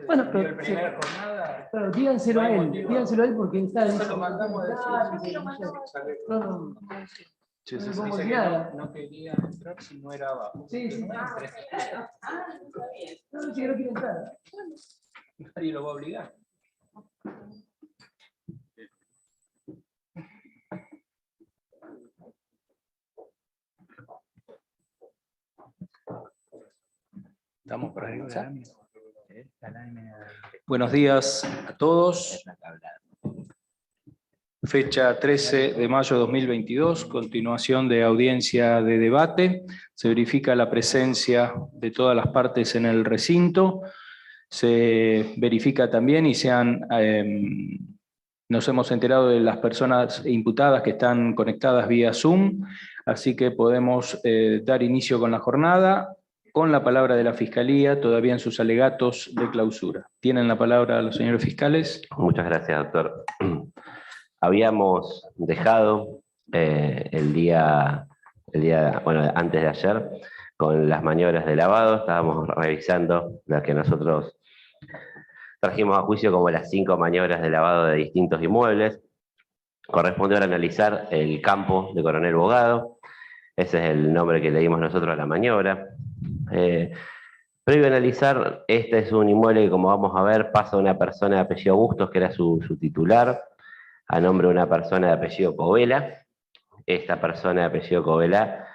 Bueno, pero primera jornada. Claro, díganselo a él porque está ahí. Lo mandamos a decir. No. Dice que no quería entrar si no era abajo. Sí. No, si no quiere entrar. Nadie lo va a obligar. Estamos por ahí. Buenos días a todos. Fecha 13 de mayo de 2022, continuación de audiencia de debate. Se verifica la presencia de todas las partes en el recinto. Se verifica también y nos hemos enterado de las personas imputadas que están conectadas vía Zoom, así que podemos dar inicio con la jornada, con la palabra de la Fiscalía, todavía en sus alegatos de clausura. ¿Tienen la palabra los señores fiscales? Muchas gracias, doctor. Habíamos dejado antes de ayer, con las maniobras de lavado, estábamos revisando las que nosotros trajimos a juicio como las 5 maniobras de lavado de distintos inmuebles. Corresponde ahora analizar el campo de Coronel Bogado. Ese es el nombre que le dimos nosotros a la maniobra. Previo a analizar, este es un inmueble que, como vamos a ver, pasa una persona de apellido Bustos, que era su titular, a nombre de una persona de apellido Covela. Esta persona de apellido Covela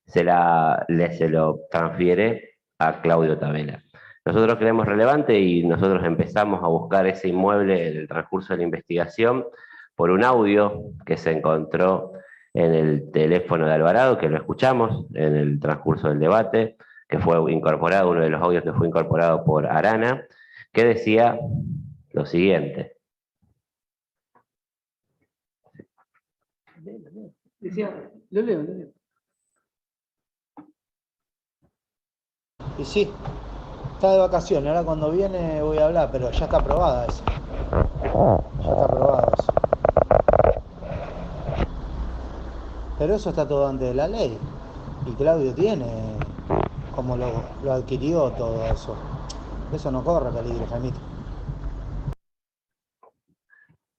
se lo transfiere a Claudio Tabela. Nosotros creemos relevante y nosotros empezamos a buscar ese inmueble en el transcurso de la investigación por un audio que se encontró en el teléfono de Alvarado, que lo escuchamos en el transcurso del debate, que fue incorporado, uno de los audios que fue incorporado por Arana, que decía lo siguiente. Lo leo. Y sí, está de vacaciones, ahora cuando viene voy a hablar, pero ya está aprobada eso. Ya está aprobado eso. Pero eso está todo antes de la ley. Y Claudio tiene como lo adquirió todo eso. Eso no corre peligro, Jaimito.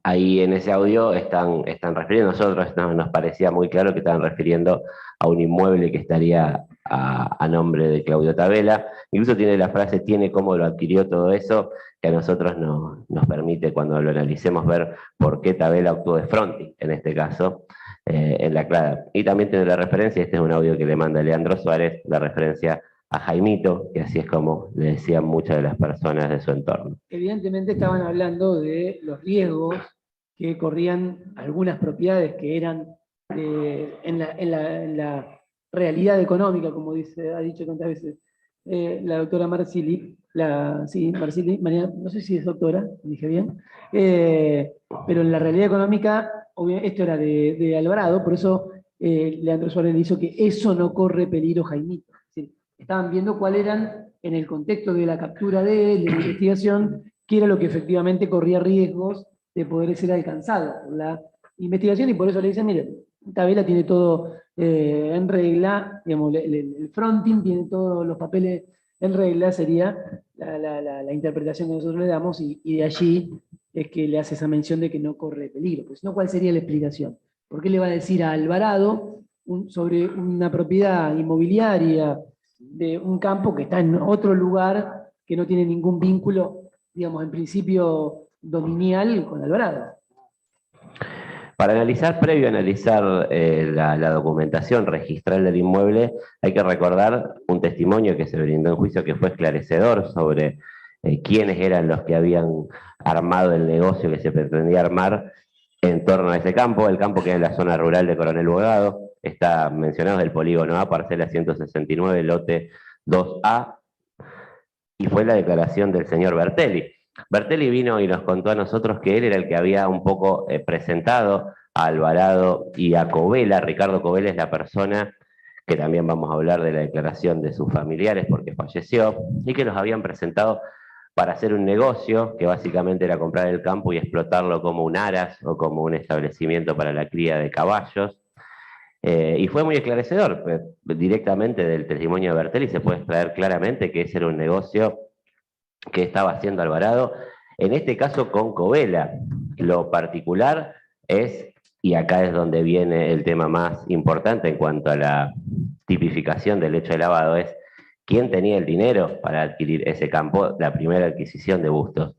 Ahí en ese audio están refiriendo, nosotros nos parecía muy claro que estaban refiriendo a un inmueble que estaría a nombre de Claudio Tabela. Incluso tiene la frase, tiene cómo lo adquirió todo eso, que a nosotros nos permite, cuando lo analicemos, ver por qué Tabela actuó de fronting, en este caso, en la clara. Y también tiene la referencia, este es un audio que le manda Leandro Suárez, la referencia a Jaimito, que así es como le decían muchas de las personas de su entorno. Evidentemente estaban hablando de los riesgos que corrían algunas propiedades que eran en la realidad económica, como ha dicho tantas veces la doctora Marcilli, Marcilli, María, no sé si es doctora, dije bien, pero en la realidad económica, esto era de Alvarado, por eso Leandro Suárez le hizo que eso no corre peligro, Jaimito. Estaban viendo cuál eran, en el contexto de la captura de la investigación, qué era lo que efectivamente corría riesgos de poder ser alcanzado por la investigación, y por eso le dicen, mire, Tabela tiene todo en regla, digamos, el fronting tiene todos los papeles en regla, sería la interpretación que nosotros le damos, y de allí es que le hace esa mención de que no corre peligro. Pues, ¿no? ¿Cuál sería la explicación? ¿Por qué le va a decir a Alvarado sobre una propiedad inmobiliaria de un campo que está en otro lugar que no tiene ningún vínculo, digamos, en principio dominial con Alvarado? Para analizar, previo a analizar la documentación registral del inmueble, hay que recordar un testimonio que se brindó en juicio que fue esclarecedor sobre quiénes eran los que habían armado el negocio que se pretendía armar en torno a ese campo. El campo que es en la zona rural de Coronel Bogado, está mencionado del polígono A, parcela 169, lote 2A, y fue la declaración del señor Bertelli. Bertelli vino y nos contó a nosotros que él era el que había un poco presentado a Alvarado y a Covela. Ricardo Covela es la persona que también vamos a hablar de la declaración de sus familiares porque falleció, y que los habían presentado para hacer un negocio que básicamente era comprar el campo y explotarlo como un aras o como un establecimiento para la cría de caballos. Y fue muy esclarecedor, directamente del testimonio de Bertelli se puede extraer claramente que ese era un negocio que estaba haciendo Alvarado, en este caso con Covela. Lo particular es, y acá es donde viene el tema más importante en cuanto a la tipificación del hecho de lavado, es quién tenía el dinero para adquirir ese campo, la primera adquisición de Bustos.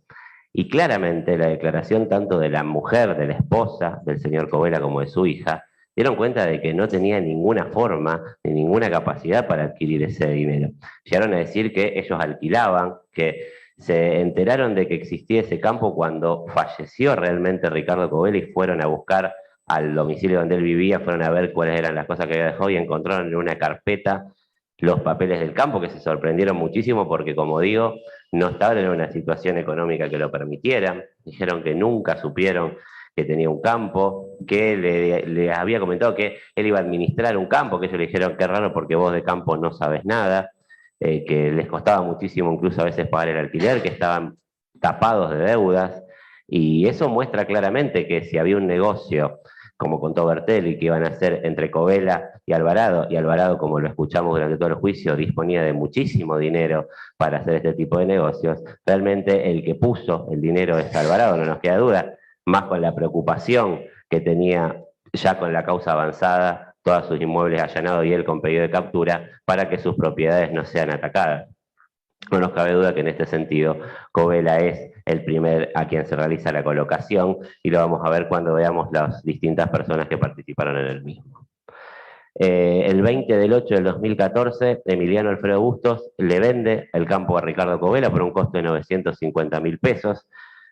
Y claramente la declaración tanto de la mujer, de la esposa del señor Covela, como de su hija, dieron cuenta de que no tenía ninguna forma ni ninguna capacidad para adquirir ese dinero. Llegaron a decir que ellos alquilaban, que se enteraron de que existía ese campo cuando falleció realmente Ricardo Covela y fueron a buscar al domicilio donde él vivía, fueron a ver cuáles eran las cosas que había dejado y encontraron en una carpeta los papeles del campo, que se sorprendieron muchísimo porque, como digo, no estaban en una situación económica que lo permitiera. Dijeron que nunca supieron que tenía un campo, que le había comentado que él iba a administrar un campo, que ellos le dijeron, qué raro porque vos de campo no sabes nada, que les costaba muchísimo incluso a veces pagar el alquiler, que estaban tapados de deudas, y eso muestra claramente que si había un negocio, como contó Bertelli, que iban a hacer entre Covela y Alvarado, como lo escuchamos durante todo el juicio, disponía de muchísimo dinero para hacer este tipo de negocios, realmente el que puso el dinero es Alvarado, no nos queda duda, más con la preocupación que tenía ya con la causa avanzada, todos sus inmuebles allanados y él con pedido de captura, para que sus propiedades no sean atacadas. No nos cabe duda que en este sentido Covela es el primer a quien se realiza la colocación y lo vamos a ver cuando veamos las distintas personas que participaron en el mismo. El 20 del 8 del 2014, Emiliano Alfredo Bustos le vende el campo a Ricardo Covela por un costo de 950.000 pesos.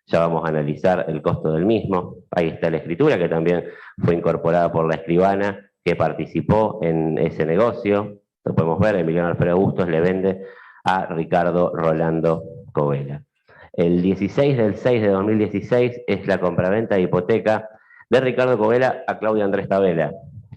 Ya vamos a analizar el costo del mismo. Ahí está la escritura que también fue incorporada por la escribana que participó en ese negocio. Lo podemos ver, Emiliano Alfredo Bustos le vende a Ricardo Rolando Covela. El 16 del 6 de 2016 es la compraventa de hipoteca de Ricardo Covela a Claudio Andrés Tabela.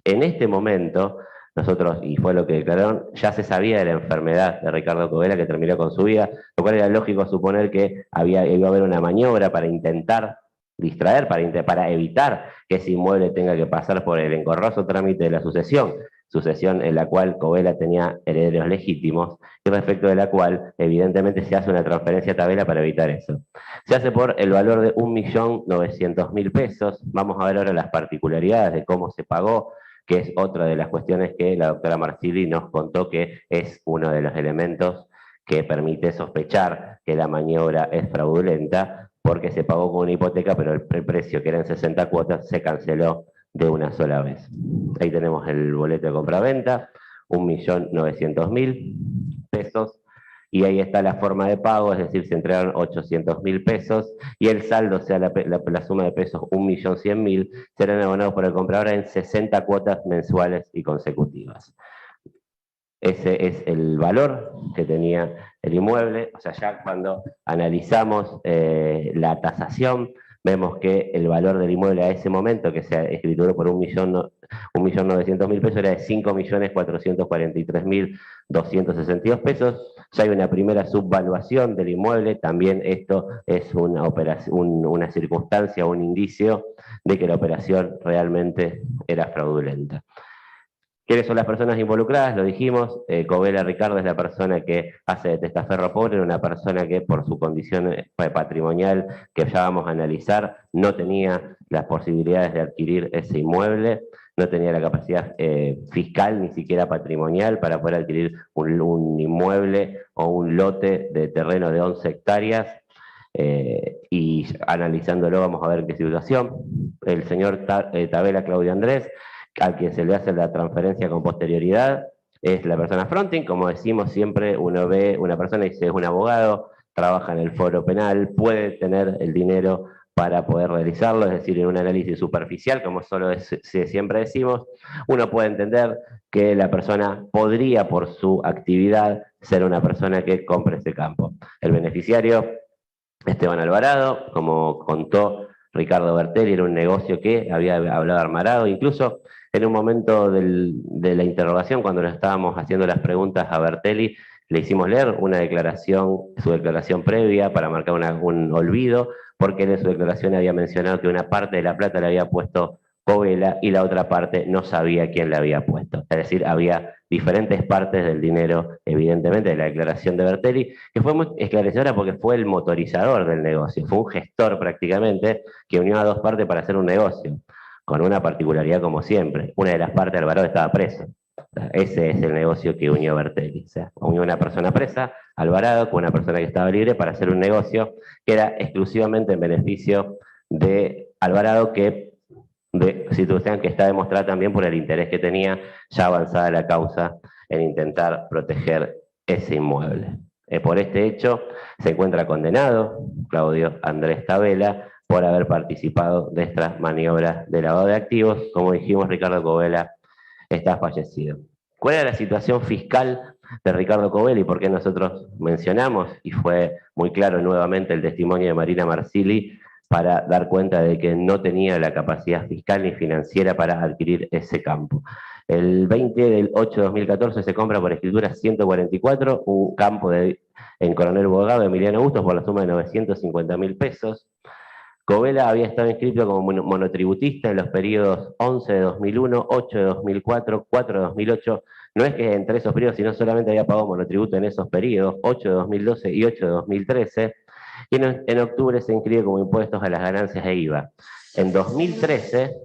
En este momento, nosotros, y fue lo que declararon, ya se sabía de la enfermedad de Ricardo Covela que terminó con su vida, lo cual era lógico suponer que iba a haber una maniobra para intentar distraer, para evitar que ese inmueble tenga que pasar por el engorroso trámite de la sucesión en la cual Covela tenía herederos legítimos y respecto de la cual evidentemente se hace una transferencia a Tabela para evitar eso. Se hace por el valor de 1.900.000 pesos. Vamos a ver ahora las particularidades de cómo se pagó, que es otra de las cuestiones que la doctora Marsili nos contó que es uno de los elementos que permite sospechar que la maniobra es fraudulenta, porque se pagó con una hipoteca, pero el precio, que eran 60 cuotas, se canceló de una sola vez. Ahí tenemos el boleto de compraventa, 1.900.000 pesos, y ahí está la forma de pago, es decir, se entregaron 800.000 pesos, y el saldo, o sea, la suma de pesos, 1.100.000, serán abonados por el comprador en 60 cuotas mensuales y consecutivas. Ese es el valor que tenía el inmueble, o sea, ya cuando analizamos la tasación, vemos que el valor del inmueble a ese momento, que se escrituró por 1.900.000 pesos, era de 5.443.262 pesos. Ya hay una primera subvaluación del inmueble, también esto es una circunstancia, un indicio de que la operación realmente era fraudulenta. ¿Quiénes son las personas involucradas? Lo dijimos, Covela Ricardo es la persona que hace de testaferro pobre, una persona que por su condición patrimonial, que ya vamos a analizar, no tenía las posibilidades de adquirir ese inmueble, no tenía la capacidad fiscal, ni siquiera patrimonial, para poder adquirir un inmueble o un lote de terreno de 11 hectáreas, y analizándolo vamos a ver qué situación. El señor Tabela Claudio Andrés, a quien se le hace la transferencia con posterioridad, es la persona fronting. Como decimos siempre, uno ve una persona y dice, es un abogado, trabaja en el foro penal, puede tener el dinero para poder realizarlo, es decir, en un análisis superficial, como siempre decimos, uno puede entender que la persona podría, por su actividad, ser una persona que compre ese campo. El beneficiario, Esteban Alvarado, como contó Ricardo Bertelli, era un negocio que había hablado Alvarado, incluso en un momento de la interrogación, cuando le estábamos haciendo las preguntas a Bertelli, le hicimos leer su declaración previa para marcar un olvido, porque él en su declaración había mencionado que una parte de la plata la había puesto Covela, y la otra parte no sabía quién la había puesto. Es decir, había diferentes partes del dinero, evidentemente, de la declaración de Bertelli, que fue muy esclarecedora porque fue el motorizador del negocio, fue un gestor prácticamente que unió a dos partes para hacer un negocio, con una particularidad como siempre. Una de las partes, Alvarado, estaba preso. Ese es el negocio que unió Bertelli. O sea, unió a una persona presa, Alvarado, con una persona que estaba libre para hacer un negocio que era exclusivamente en beneficio de Alvarado, que situación que está demostrada también por el interés que tenía ya avanzada la causa en intentar proteger ese inmueble. Por este hecho se encuentra condenado Claudio Andrés Tabela por haber participado de estas maniobras de lavado de activos. Como dijimos, Ricardo Covela está fallecido. ¿Cuál era la situación fiscal de Ricardo Covela y por qué nosotros mencionamos? Y fue muy claro nuevamente el testimonio de Marina Marsili para dar cuenta de que no tenía la capacidad fiscal ni financiera para adquirir ese campo. El 20 del 8 de 2014 se compra por escritura 144 un campo en Coronel Bogado de Emiliano Bustos por la suma de 950.000 pesos. Covela había estado inscrito como monotributista en los periodos 11 de 2001, 8 de 2004, 4 de 2008. No es que entre esos periodos, sino solamente había pagado monotributo en esos periodos, 8 de 2012 y 8 de 2013. Y en octubre se inscribe como impuestos a las ganancias de IVA. En 2013,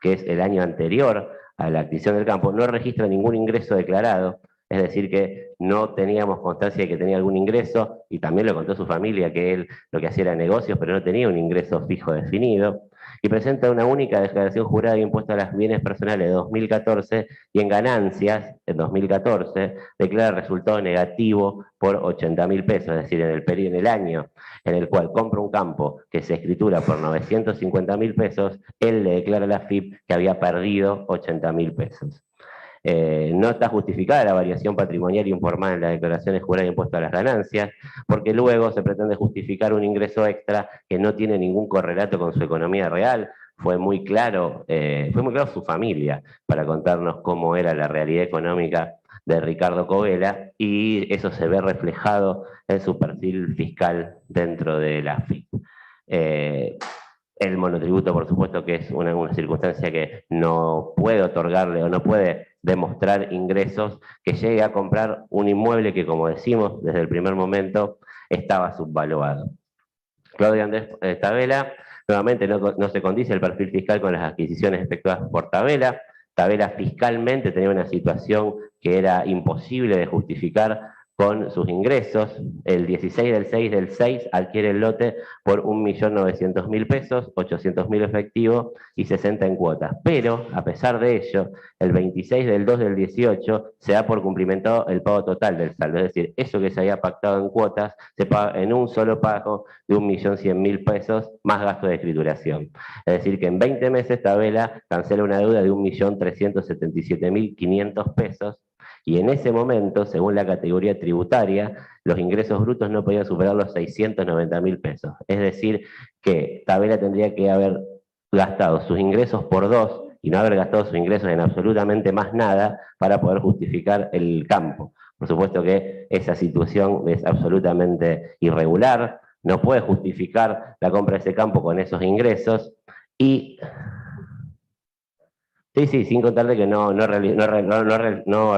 que es el año anterior a la adquisición del campo, no registra ningún ingreso declarado, es decir que no teníamos constancia de que tenía algún ingreso, y también lo contó su familia, que él lo que hacía era negocios, pero no tenía un ingreso fijo definido, y presenta una única declaración jurada de impuesto a los bienes personales de 2014, y en ganancias, en 2014, declara resultado negativo por 80.000 pesos, es decir, en el año en el cual compra un campo que se escritura por 950.000 pesos, él le declara a la AFIP que había perdido 80.000 pesos. No está justificada la variación patrimonial informada en las declaraciones juradas de impuesto a las ganancias, porque luego se pretende justificar un ingreso extra que no tiene ningún correlato con su economía real. Fue muy claro su familia para contarnos cómo era la realidad económica de Ricardo Covela, y eso se ve reflejado en su perfil fiscal dentro de la AFIP. El monotributo, por supuesto, que es una circunstancia que no puede otorgarle o no puede demostrar ingresos que llegue a comprar un inmueble que, como decimos desde el primer momento, estaba subvaluado. Claudio Andrés Tabela, nuevamente no se condice el perfil fiscal con las adquisiciones efectuadas por Tabela. Tabela fiscalmente tenía una situación que era imposible de justificar con sus ingresos. El 16 del 6 del 6 adquiere el lote por 1.900.000 pesos, 800.000 efectivo y 60 en cuotas. Pero, a pesar de ello, el 26 del 2 del 18 se da por cumplimentado el pago total del saldo. Es decir, eso que se había pactado en cuotas se paga en un solo pago de 1.100.000 pesos más gasto de escrituración. Es decir, que en 20 meses Tabela cancela una deuda de 1.377.500 pesos, y en ese momento, según la categoría tributaria, los ingresos brutos no podían superar los 690.000 pesos. Es decir, que Tabela tendría que haber gastado sus ingresos por 2 y no haber gastado sus ingresos en absolutamente más nada para poder justificar el campo. Por supuesto que esa situación es absolutamente irregular, no puede justificar la compra de ese campo con esos ingresos, y sí, sin contar de que no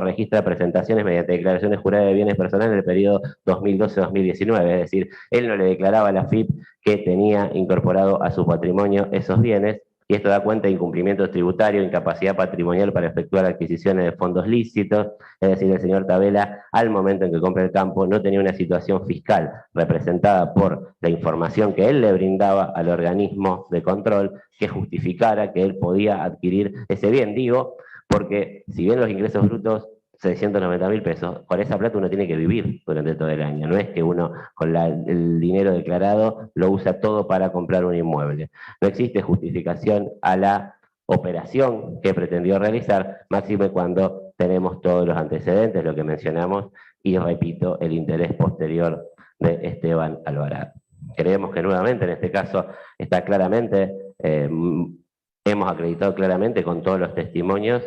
registra presentaciones mediante declaraciones juradas de bienes personales en el periodo 2012-2019, es decir, él no le declaraba a la AFIP que tenía incorporado a su patrimonio esos bienes, y esto da cuenta de incumplimientos tributarios, incapacidad patrimonial para efectuar adquisiciones de fondos lícitos. Es decir, el señor Tabela, al momento en que compra el campo, no tenía una situación fiscal representada por la información que él le brindaba al organismo de control que justificara que él podía adquirir ese bien. Digo, porque si bien los ingresos brutos 690.000 pesos, con esa plata uno tiene que vivir durante todo el año. No es que uno con el dinero declarado lo usa todo para comprar un inmueble. No existe justificación a la operación que pretendió realizar, máxime cuando tenemos todos los antecedentes, lo que mencionamos, y repito, el interés posterior de Esteban Alvarado. Creemos que nuevamente en este caso está claramente, hemos acreditado claramente con todos los testimonios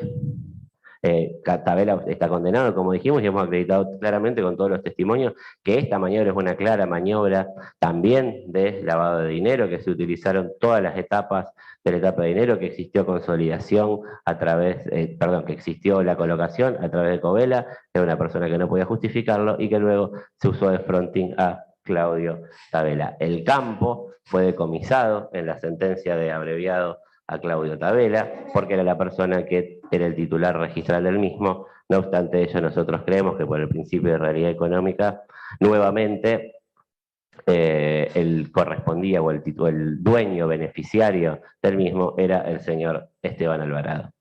Tabela está condenado, como dijimos, y hemos acreditado claramente con todos los testimonios que esta maniobra es una clara maniobra también de lavado de dinero, que se utilizaron todas las etapas de la etapa de dinero, que existió consolidación a través, que existió la colocación a través de Covela, de una persona que no podía justificarlo, y que luego se usó de fronting a Claudio Tabela. El campo fue decomisado en la sentencia de abreviado a Claudio Tabela, porque era la persona que era el titular registral del mismo. No obstante ello, nosotros creemos que por el principio de realidad económica, nuevamente, el correspondía o el dueño beneficiario del mismo era el señor Esteban Alvarado.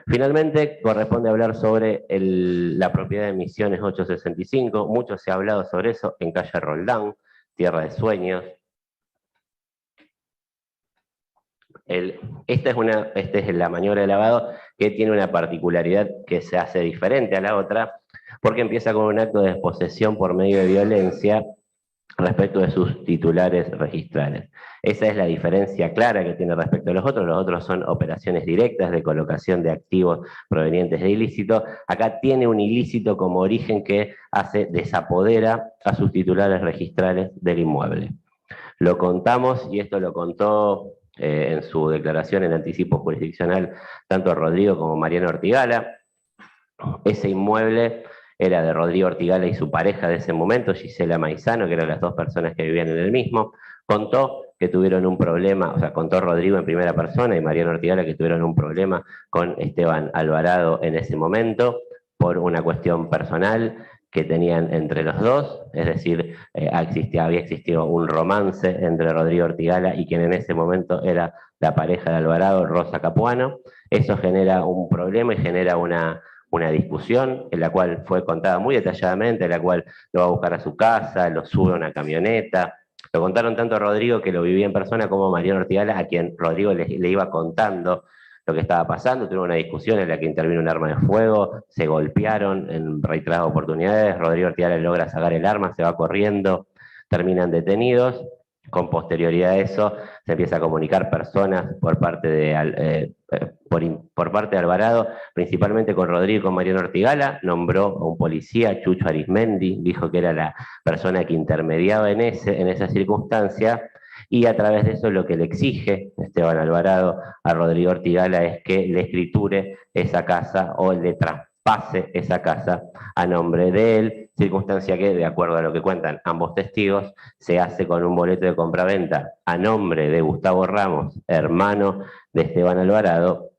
Finalmente, corresponde hablar sobre la propiedad de Misiones 865. Mucho se ha hablado sobre eso en calle Roldán, Tierra de Sueños. Esta es la maniobra de lavado, que tiene una particularidad que se hace diferente a la otra, porque empieza con un acto de desposesión por medio de violencia respecto de sus titulares registrales. Esa es la diferencia clara que tiene respecto a los otros son operaciones directas de colocación de activos provenientes de ilícito. Acá tiene un ilícito como origen que desapodera a sus titulares registrales del inmueble. Lo contamos, y esto lo contó en su declaración en anticipo jurisdiccional tanto Rodrigo como Mariano Ortigala. Ese inmueble era de Rodrigo Ortigala y su pareja de ese momento, Gisela Maizano, que eran las dos personas que vivían en el mismo. Contó que tuvieron un problema, o sea, contó Rodrigo en primera persona y Mariano Ortigala que tuvieron un problema con Esteban Alvarado en ese momento por una cuestión personal que tenían entre los dos, es decir, había existido un romance entre Rodrigo Ortigala y quien en ese momento era la pareja de Alvarado, Rosa Capuano. Eso genera un problema y genera una discusión en la cual fue contada muy detalladamente, en la cual lo va a buscar a su casa, lo sube a una camioneta. Lo contaron tanto a Rodrigo, que lo vivía en persona, como a Mariano Ortigala, a quien Rodrigo le iba contando lo que estaba pasando. Tuvieron una discusión en la que intervino un arma de fuego, se golpearon en reiteradas oportunidades, Rodrigo Ortigala logra sacar el arma, se va corriendo, terminan detenidos. Con posterioridad a eso, se empieza a comunicar personas por parte de Alvarado, principalmente con Rodrigo y con Mariano Ortigala. Nombró a un policía, Chucho Arismendi, dijo que era la persona que intermediaba en esa circunstancia, y a través de eso lo que le exige Esteban Alvarado a Rodrigo Ortigala es que le escriture esa casa o le traspase esa casa a nombre de él, circunstancia que, de acuerdo a lo que cuentan ambos testigos, se hace con un boleto de compraventa a nombre de Gustavo Ramos, hermano de Esteban Alvarado,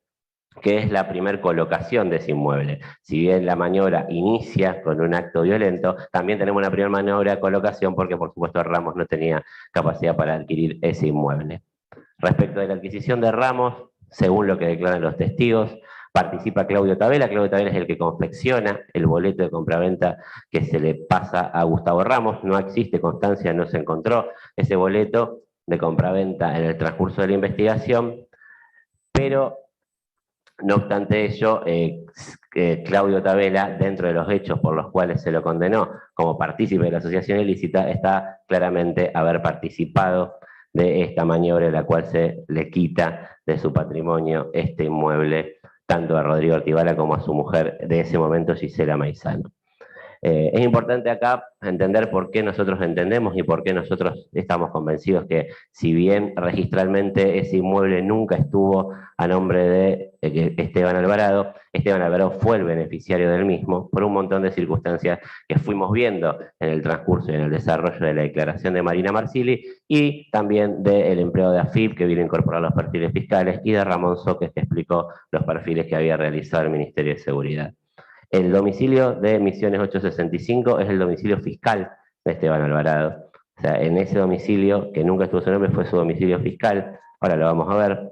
que es la primer colocación de ese inmueble. Si bien la maniobra inicia con un acto violento, también tenemos una primera maniobra de colocación porque, por supuesto, Ramos no tenía capacidad para adquirir ese inmueble. Respecto de la adquisición de Ramos, según lo que declaran los testigos, participa Claudio Tabela. Claudio Tabela es el que confecciona el boleto de compraventa que se le pasa a Gustavo Ramos. No existe constancia, no se encontró ese boleto de compraventa en el transcurso de la investigación, pero no obstante ello, Claudio Tabela, dentro de los hechos por los cuales se lo condenó como partícipe de la asociación ilícita, está claramente haber participado de esta maniobra en la cual se le quita de su patrimonio este inmueble, tanto a Rodrigo Ortigala como a su mujer de ese momento, Gisela Maizano. Es importante acá entender por qué nosotros entendemos y por qué nosotros estamos convencidos que, si bien registralmente ese inmueble nunca estuvo a nombre de Esteban Alvarado fue el beneficiario del mismo por un montón de circunstancias que fuimos viendo en el transcurso y en el desarrollo de la declaración de Marina Marsili, y también del empleado de AFIP que vino a incorporar los perfiles fiscales, y de Ramón Soques, que explicó los perfiles que había realizado el Ministerio de Seguridad. El domicilio de Misiones 865 es el domicilio fiscal de Esteban Alvarado. O sea, en ese domicilio, que nunca estuvo su nombre, fue su domicilio fiscal. Ahora lo vamos a ver.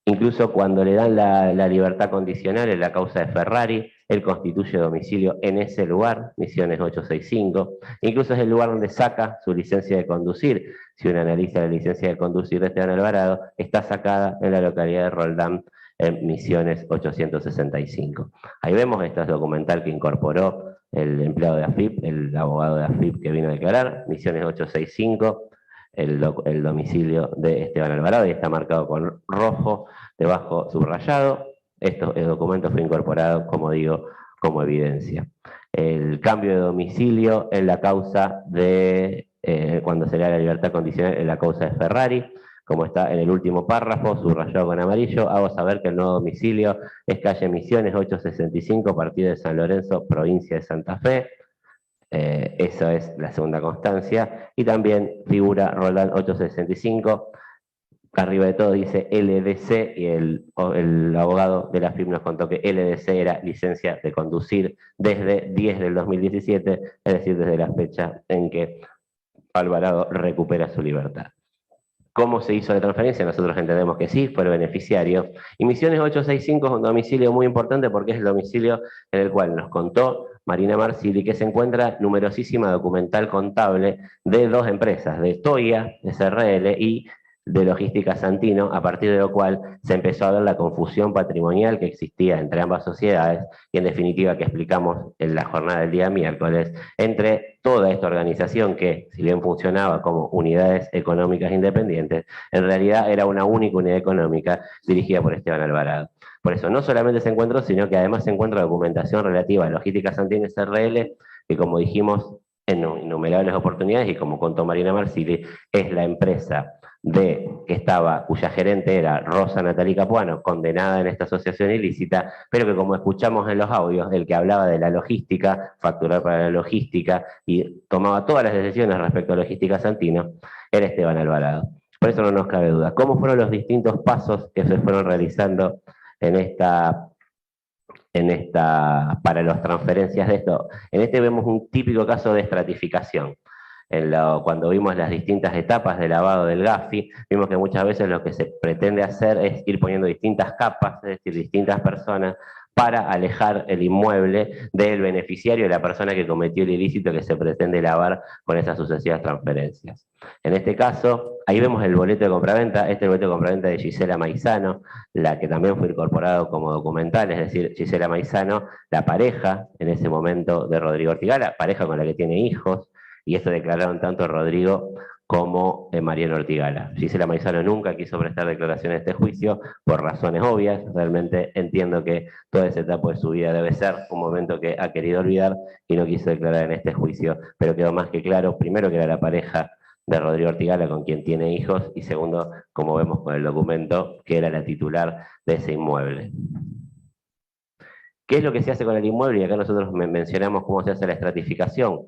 Incluso cuando le dan la libertad condicional en la causa de Ferrari, él constituye domicilio en ese lugar, Misiones 865. Incluso es el lugar donde saca su licencia de conducir. Si uno analiza la licencia de conducir de Esteban Alvarado, está sacada en la localidad de Roldán, en Misiones 865. Ahí vemos este documental que incorporó el empleado de AFIP, el abogado de AFIP que vino a declarar, Misiones 865, el domicilio de Esteban Alvarado, y está marcado con rojo debajo subrayado. Este documento fue incorporado, como digo, como evidencia. El cambio de domicilio en la causa de, cuando se le da la libertad condicional en la causa de Ferrari, como está en el último párrafo, subrayado con amarillo, hago saber que el nuevo domicilio es calle Misiones 865, partido de San Lorenzo, provincia de Santa Fe. Esa es la segunda constancia. Y también figura Roldán 865, arriba de todo dice LDC, y el abogado de la FIP nos contó que LDC era licencia de conducir desde 10 del 2017, es decir, desde la fecha en que Alvarado recupera su libertad. ¿Cómo se hizo la transferencia? Nosotros entendemos que sí, fue el beneficiario. Y Misiones 865 es un domicilio muy importante porque es el domicilio en el cual nos contó Marina Marsili que se encuentra numerosísima documental contable de dos empresas, de Toya, SRL, y de Logística Santino, a partir de lo cual se empezó a ver la confusión patrimonial que existía entre ambas sociedades y en definitiva que explicamos en la jornada del día miércoles, entre toda esta organización que, si bien funcionaba como unidades económicas independientes, en realidad era una única unidad económica dirigida por Esteban Alvarado. Por eso no solamente se encontró, sino que además se encuentra documentación relativa a Logística Santino SRL, que como dijimos en innumerables oportunidades y como contó Marina Marsili, es la empresa cuya gerente era Rosa Natalie Capuano, condenada en esta asociación ilícita, pero que como escuchamos en los audios, el que hablaba de la logística, facturar para la logística, y tomaba todas las decisiones respecto a Logística Santino, era Esteban Alvarado. Por eso no nos cabe duda. ¿Cómo fueron los distintos pasos que se fueron realizando para las transferencias de esto? En este vemos un típico caso de estratificación. Cuando vimos las distintas etapas de lavado del GAFI, vimos que muchas veces lo que se pretende hacer es ir poniendo distintas capas, es decir, distintas personas, para alejar el inmueble del beneficiario, de la persona que cometió el ilícito que se pretende lavar con esas sucesivas transferencias. En este caso, ahí vemos el boleto de compraventa, este es el boleto de compraventa de Gisela Maizano, la que también fue incorporado como documental, es decir, Gisela Maizano, la pareja en ese momento de Rodrigo Ortigala, pareja con la que tiene hijos, y esto declararon tanto Rodrigo como Mariano Ortigala. Gisela Maizano nunca quiso prestar declaración en este juicio por razones obvias. Realmente entiendo que toda esa etapa de su vida debe ser un momento que ha querido olvidar y no quiso declarar en este juicio, pero quedó más que claro, primero, que era la pareja de Rodrigo Ortigala con quien tiene hijos, y segundo, como vemos con el documento, que era la titular de ese inmueble. ¿Qué es lo que se hace con el inmueble? Y acá nosotros mencionamos cómo se hace la estratificación.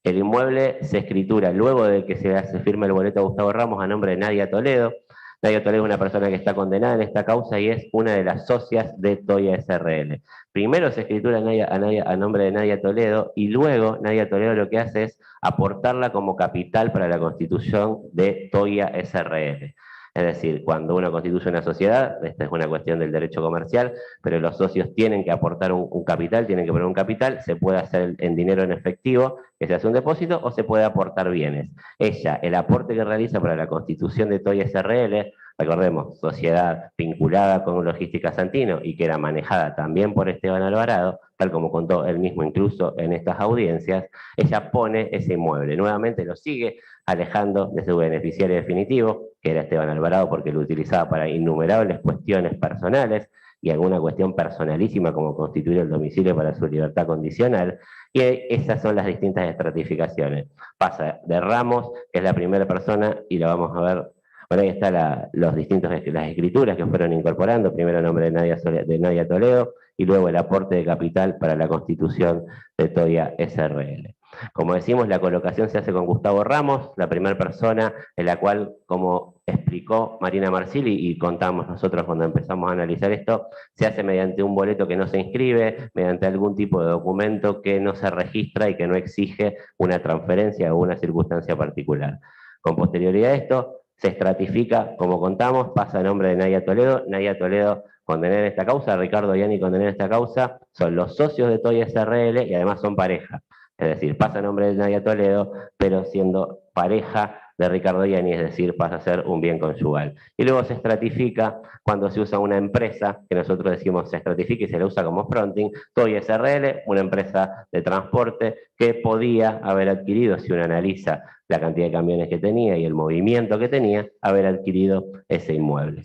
El inmueble se escritura luego de que se firma el boleto a Gustavo Ramos a nombre de Nadia Toledo. Nadia Toledo es una persona que está condenada en esta causa y es una de las socias de Toya SRL. Primero se escritura a nombre de Nadia Toledo y luego Nadia Toledo lo que hace es aportarla como capital para la constitución de Toya SRL. Es decir, cuando uno constituye una sociedad, esta es una cuestión del derecho comercial, pero los socios tienen que aportar un capital, tienen que poner un capital, se puede hacer en dinero en efectivo, que se hace un depósito, o se puede aportar bienes. Ella, el aporte que realiza para la constitución de Toya SRL, recordemos, sociedad vinculada con Logística Santino y que era manejada también por Esteban Alvarado, tal como contó él mismo incluso en estas audiencias, ella pone ese inmueble, nuevamente lo sigue alejando de su beneficiario definitivo, que era Esteban Alvarado, porque lo utilizaba para innumerables cuestiones personales y alguna cuestión personalísima como constituir el domicilio para su libertad condicional, y esas son las distintas estratificaciones. Pasa de Ramos, que es la primera persona, y lo vamos a ver. Bueno, ahí están las escrituras que fueron incorporando, primero el nombre de Nadia Toledo, y luego el aporte de capital para la constitución de Toya SRL. Como decimos, la colocación se hace con Gustavo Ramos, la primera persona en la cual, como explicó Marina Marsili y contamos nosotros cuando empezamos a analizar esto, se hace mediante un boleto que no se inscribe, mediante algún tipo de documento que no se registra y que no exige una transferencia o una circunstancia particular. Con posterioridad a esto, se estratifica, como contamos, pasa a nombre de Nadia Toledo condenada en esta causa, Ricardo Yani condenado en esta causa, son los socios de Toya SRL y además son pareja. Es decir, pasa a nombre de Nadia Toledo, pero siendo pareja de Ricardo Yani, es decir, pasa a ser un bien conyugal. Y luego se estratifica cuando se usa una empresa, que nosotros decimos se estratifica y se la usa como fronting, Toya SRL, una empresa de transporte que podía haber adquirido, si uno analiza la cantidad de camiones que tenía y el movimiento que tenía, haber adquirido ese inmueble.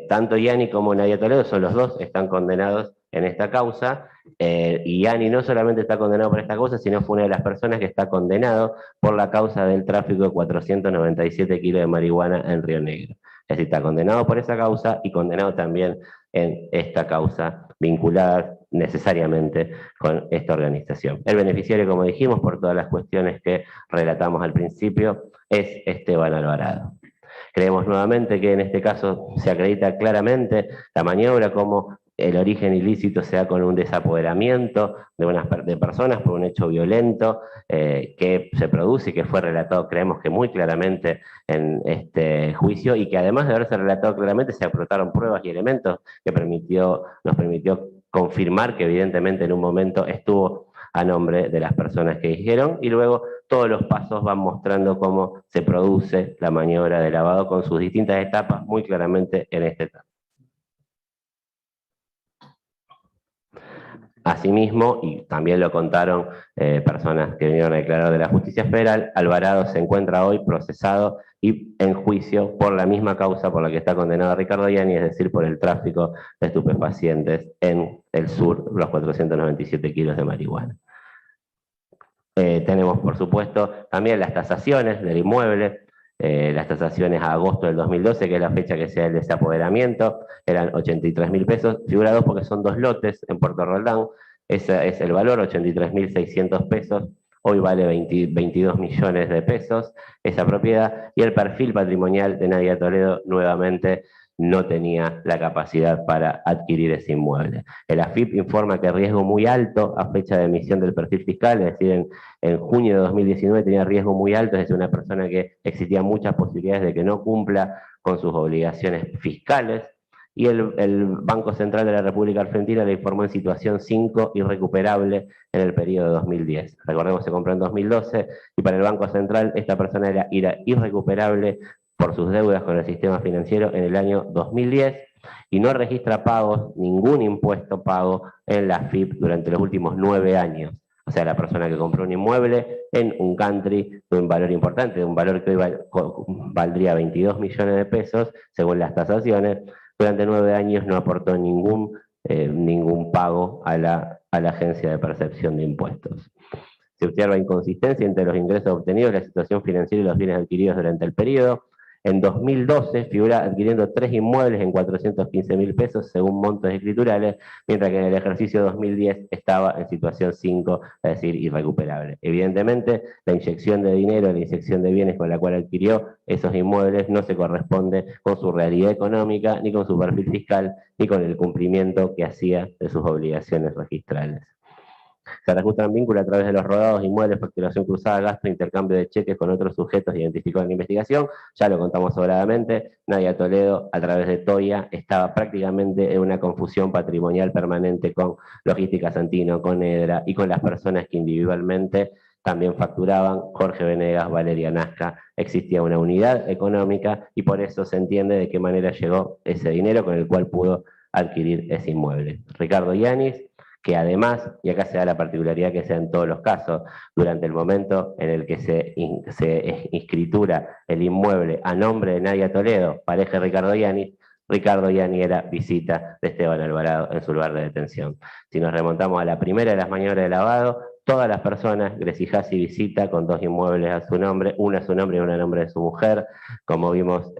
Tanto Yanni como Nadia Toledo son los dos, están condenados en esta causa, y Yanni no solamente está condenado por esta causa, sino fue una de las personas que está condenado por la causa del tráfico de 497 kilos de marihuana en Río Negro. Es decir, está condenado por esa causa y condenado también en esta causa vinculada necesariamente con esta organización. El beneficiario, como dijimos, por todas las cuestiones que relatamos al principio, es Esteban Alvarado. Creemos nuevamente que en este caso se acredita claramente la maniobra como el origen ilícito se da con un desapoderamiento de personas por un hecho violento que se produce y que fue relatado, creemos que muy claramente en este juicio, y que además de haberse relatado claramente se aportaron pruebas y elementos que nos permitió confirmar que evidentemente en un momento estuvo a nombre de las personas que dijeron, y luego todos los pasos van mostrando cómo se produce la maniobra de lavado con sus distintas etapas muy claramente en esta etapa. Asimismo, y también lo contaron personas que vinieron a declarar de la Justicia Federal, Alvarado se encuentra hoy procesado y en juicio por la misma causa por la que está condenado Ricardo Yanni, es decir, por el tráfico de estupefacientes en el sur, los 497 kilos de marihuana. Tenemos, por supuesto, también las tasaciones del inmueble. Las tasaciones a agosto del 2012, que es la fecha que se da el desapoderamiento, eran 83.000 pesos, figurados porque son 2 lotes en Puerto Roldán. Ese es el valor, 83.600 pesos. Hoy vale 22 millones de pesos esa propiedad, y el perfil patrimonial de Nadia Toledo nuevamente no tenía la capacidad para adquirir ese inmueble. El AFIP informa que riesgo muy alto a fecha de emisión del perfil fiscal, es decir, en junio de 2019 tenía riesgo muy alto, es decir, una persona que existían muchas posibilidades de que no cumpla con sus obligaciones fiscales, y el Banco Central de la República Argentina le informó en situación 5 irrecuperable en el periodo de 2010. Recordemos, se compró en 2012, y para el Banco Central esta persona era irrecuperable por sus deudas con el sistema financiero en el año 2010, y no registra pagos, ningún impuesto pago en la AFIP durante los últimos 9 años. O sea, la persona que compró un inmueble en un country de un valor importante, de un valor que hoy valdría 22 millones de pesos, según las tasaciones, durante 9 años no aportó ningún pago a la Agencia de Percepción de Impuestos. Se observa inconsistencia entre los ingresos obtenidos, la situación financiera y los bienes adquiridos durante el periodo. En 2012 figura adquiriendo 3 inmuebles en 415.000 pesos según montos escriturales, mientras que en el ejercicio 2010 estaba en situación 5, es decir, irrecuperable. Evidentemente, la inyección de dinero, la inyección de bienes con la cual adquirió esos inmuebles no se corresponde con su realidad económica, ni con su perfil fiscal, ni con el cumplimiento que hacía de sus obligaciones registrales. Se reajustan vínculos a través de los rodados, inmuebles, facturación cruzada, gasto, intercambio de cheques con otros sujetos identificados en la investigación. Ya lo contamos sobradamente. Nadia Toledo, a través de Toya, estaba prácticamente en una confusión patrimonial permanente con Logística Santino, con Edra y con las personas que individualmente también facturaban. Jorge Venegas, Valeria Nazca. Existía una unidad económica y por eso se entiende de qué manera llegó ese dinero con el cual pudo adquirir ese inmueble. Ricardo Yanis, que además, y acá se da la particularidad que sea en todos los casos, durante el momento en el que se inscritura el inmueble a nombre de Nadia Toledo, pareja de Ricardo Yanni era visita de Esteban Alvarado en su lugar de detención. Si nos remontamos a la primera de las maniobras de lavado, todas las personas, Gresijasi visita con 2 inmuebles a su nombre, una a su nombre y una a nombre de su mujer. Como vimos,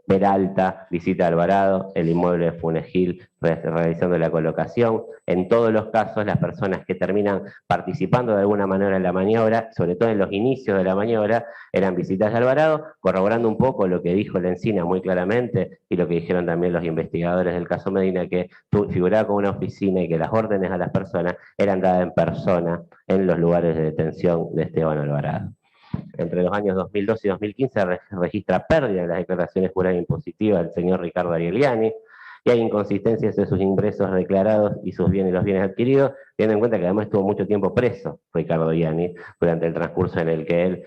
Peralta visita a Alvarado, el inmueble de Funegil realizando la colocación. En todos los casos, las personas que terminan participando de alguna manera en la maniobra, sobre todo en los inicios de la maniobra, eran visitas de Alvarado, corroborando un poco lo que dijo Lencina muy claramente y lo que dijeron también los investigadores del caso Medina, que figuraba como una oficina y que las órdenes a las personas eran dadas en persona en los lugares de detención de Esteban Alvarado. Entre los años 2012 y 2015 se registra pérdida en las declaraciones juradas impositivas del señor Ricardo Arieliani, y hay inconsistencias en sus ingresos declarados y los bienes adquiridos, teniendo en cuenta que además estuvo mucho tiempo preso Ricardo Yanni durante el transcurso en el que él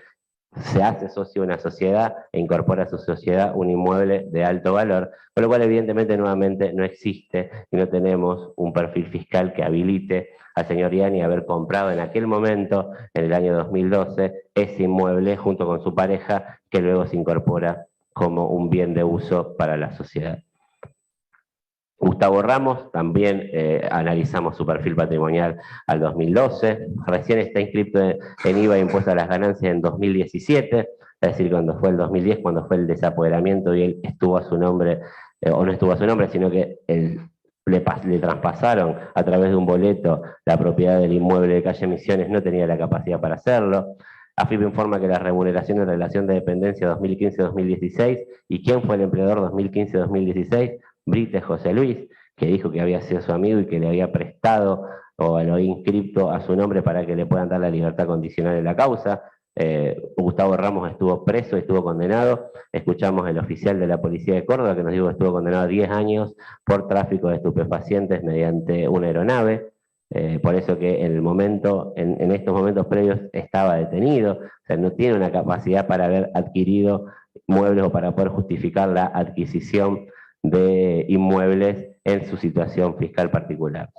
se hace socio de una sociedad e incorpora a su sociedad un inmueble de alto valor, con lo cual evidentemente nuevamente no existe y no tenemos un perfil fiscal que habilite al señor Yanni a haber comprado en aquel momento, en el año 2012, ese inmueble junto con su pareja, que luego se incorpora como un bien de uso para la sociedad. Gustavo Ramos, también analizamos su perfil patrimonial al 2012, recién está inscrito en IVA e impuesto a las ganancias en 2017, es decir, cuando fue el 2010, cuando fue el desapoderamiento y él estuvo a su nombre, o no estuvo a su nombre, sino que le traspasaron a través de un boleto la propiedad del inmueble de calle Misiones, no tenía la capacidad para hacerlo. AFIP informa que la remuneración en relación de dependencia 2015-2016, ¿y quién fue el empleador 2015-2016? Brites José Luis, que dijo que había sido su amigo y que le había prestado o lo había inscrito a su nombre para que le puedan dar la libertad condicional en la causa. Gustavo Ramos estuvo preso, estuvo condenado. Escuchamos el oficial de la policía de Córdoba que nos dijo que estuvo condenado a 10 años por tráfico de estupefacientes mediante una aeronave. Por eso que en estos momentos previos estaba detenido, o sea, no tiene una capacidad para haber adquirido muebles o para poder justificar la adquisición de inmuebles en su situación fiscal particular.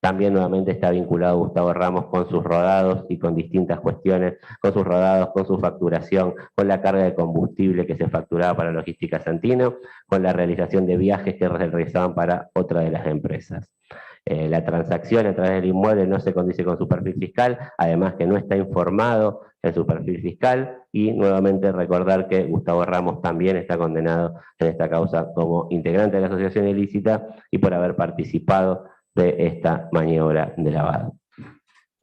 También nuevamente está vinculado Gustavo Ramos con sus rodados y con distintas cuestiones, con sus rodados, con su facturación, con la carga de combustible que se facturaba para Logística Santino, con la realización de viajes que se realizaban para otra de las empresas. La transacción a través del inmueble no se condice con su perfil fiscal, además que no está informado en su perfil fiscal, y nuevamente recordar que Gustavo Ramos también está condenado en esta causa como integrante de la asociación ilícita y por haber participado de esta maniobra de lavado.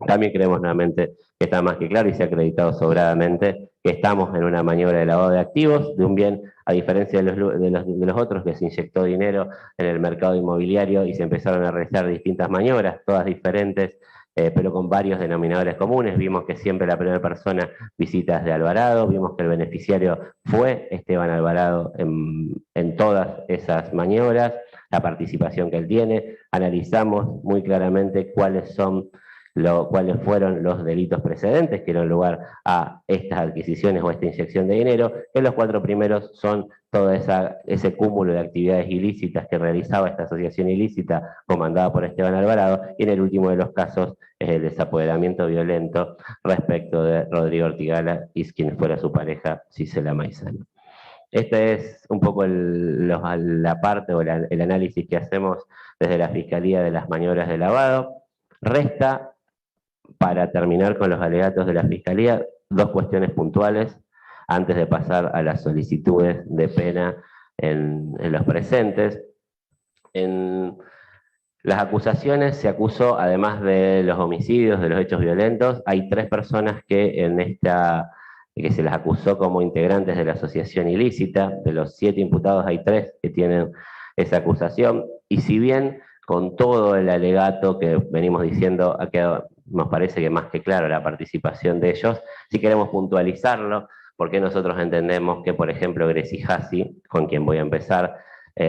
También creemos nuevamente que está más que claro y se ha acreditado sobradamente que estamos en una maniobra de lavado de activos, de un bien, a diferencia de los otros, que se inyectó dinero en el mercado inmobiliario y se empezaron a realizar distintas maniobras, todas diferentes, pero con varios denominadores comunes. Vimos que siempre la primera persona visitas de Alvarado, vimos que el beneficiario fue Esteban Alvarado en todas esas maniobras, la participación que él tiene, analizamos muy claramente cuáles fueron los delitos precedentes que dieron lugar a estas adquisiciones o esta inyección de dinero, que los 4 primeros son todo ese cúmulo de actividades ilícitas que realizaba esta asociación ilícita comandada por Esteban Alvarado, y en el último de los casos es el desapoderamiento violento respecto de Rodrigo Ortigala y quien fuera su pareja, Gisela Maizano. Este es un poco la parte o el análisis que hacemos desde la Fiscalía de las maniobras de lavado. Resta, para terminar con los alegatos de la Fiscalía, 2 cuestiones puntuales antes de pasar a las solicitudes de pena en los presentes. En las acusaciones se acusó, además de los homicidios, de los hechos violentos, hay 3 personas que se las acusó como integrantes de la asociación ilícita. De los 7 imputados hay 3 que tienen esa acusación, y si bien con todo el alegato que venimos diciendo ha quedado, nos parece que más que claro, la participación de ellos, si queremos puntualizarlo, porque nosotros entendemos que, por ejemplo, Greci Hassi, con quien voy a empezar,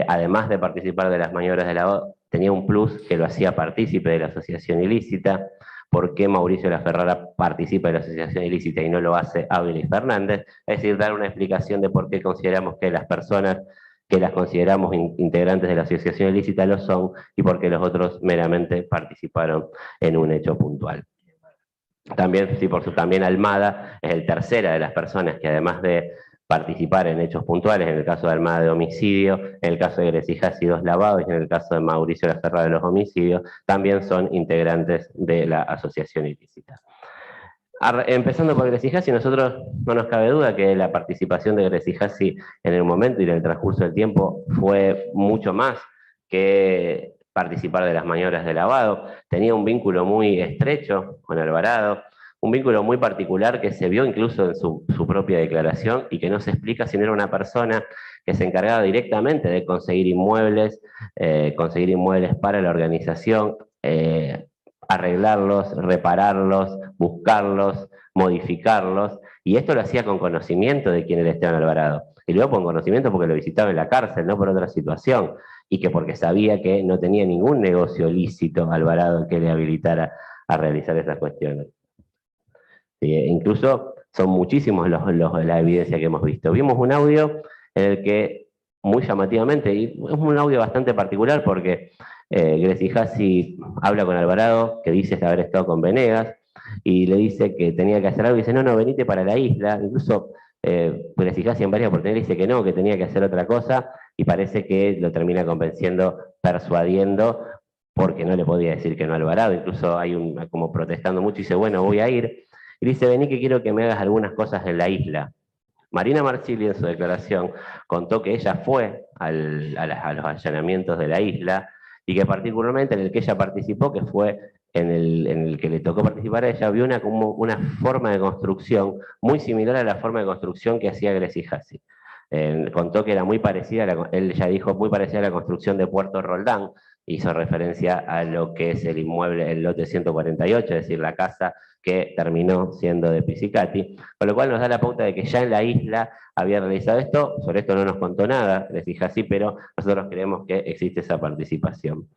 además de participar de las maniobras de lavado, tenía un plus que lo hacía partícipe de la asociación ilícita. ¿Por qué Mauricio La Ferrara participa de la asociación ilícita y no lo hace Ávila y Fernández? Es decir, dar una explicación de por qué consideramos que las personas que las consideramos integrantes de la asociación ilícita lo son, y por qué los otros meramente participaron en un hecho puntual. También Almada es el tercera de las personas que, además de participar en hechos puntuales, en el caso de Almada de homicidio, en el caso de Greci Hassi 2 lavados, y en el caso de Mauricio La Ferrara de los homicidios, también son integrantes de la asociación ilícita. Empezando por Greci Hassi, nosotros no nos cabe duda que la participación de Greci Hassi en el momento y en el transcurso del tiempo fue mucho más que participar de las maniobras de lavado. Tenía un vínculo muy estrecho con Alvarado, un vínculo muy particular que se vio incluso en su propia declaración y que no se explica si no era una persona que se encargaba directamente de conseguir inmuebles para la organización, arreglarlos, repararlos, buscarlos, modificarlos, y esto lo hacía con conocimiento de quién era Esteban Alvarado. Y luego con conocimiento porque lo visitaba en la cárcel, no por otra situación, y que porque sabía que no tenía ningún negocio lícito Alvarado que le habilitara a realizar esas cuestiones. Incluso son muchísimos la evidencia que hemos visto. Vimos un audio en el que, muy llamativamente, y es un audio bastante particular porque Greci Hassi habla con Alvarado, que dice haber estado con Venegas, y le dice que tenía que hacer algo, y dice, no, venite para la isla. Incluso Greci Hassi en varias oportunidades dice que no, que tenía que hacer otra cosa, y parece que lo termina convenciendo persuadiendo porque no le podía decir que no a Alvarado. Incluso hay como protestando mucho y dice, bueno, voy a ir. Y dice, vení que quiero que me hagas algunas cosas en la isla. Marina Marsili en su declaración contó que ella fue a los allanamientos de la isla y que particularmente en el que ella participó, que fue en el que le tocó participar a ella, vio como una forma de construcción muy similar a la forma de construcción que hacía Gracie Hassi. Contó que era muy parecida, él ya dijo, muy parecida a la construcción de Puerto Roldán, hizo referencia a lo que es el inmueble, el lote 148, es decir, la casa que terminó siendo de Pisicati, con lo cual nos da la pauta de que ya en la isla había realizado esto. Sobre esto no nos contó nada, les dije así, pero nosotros creemos que existe esa participación.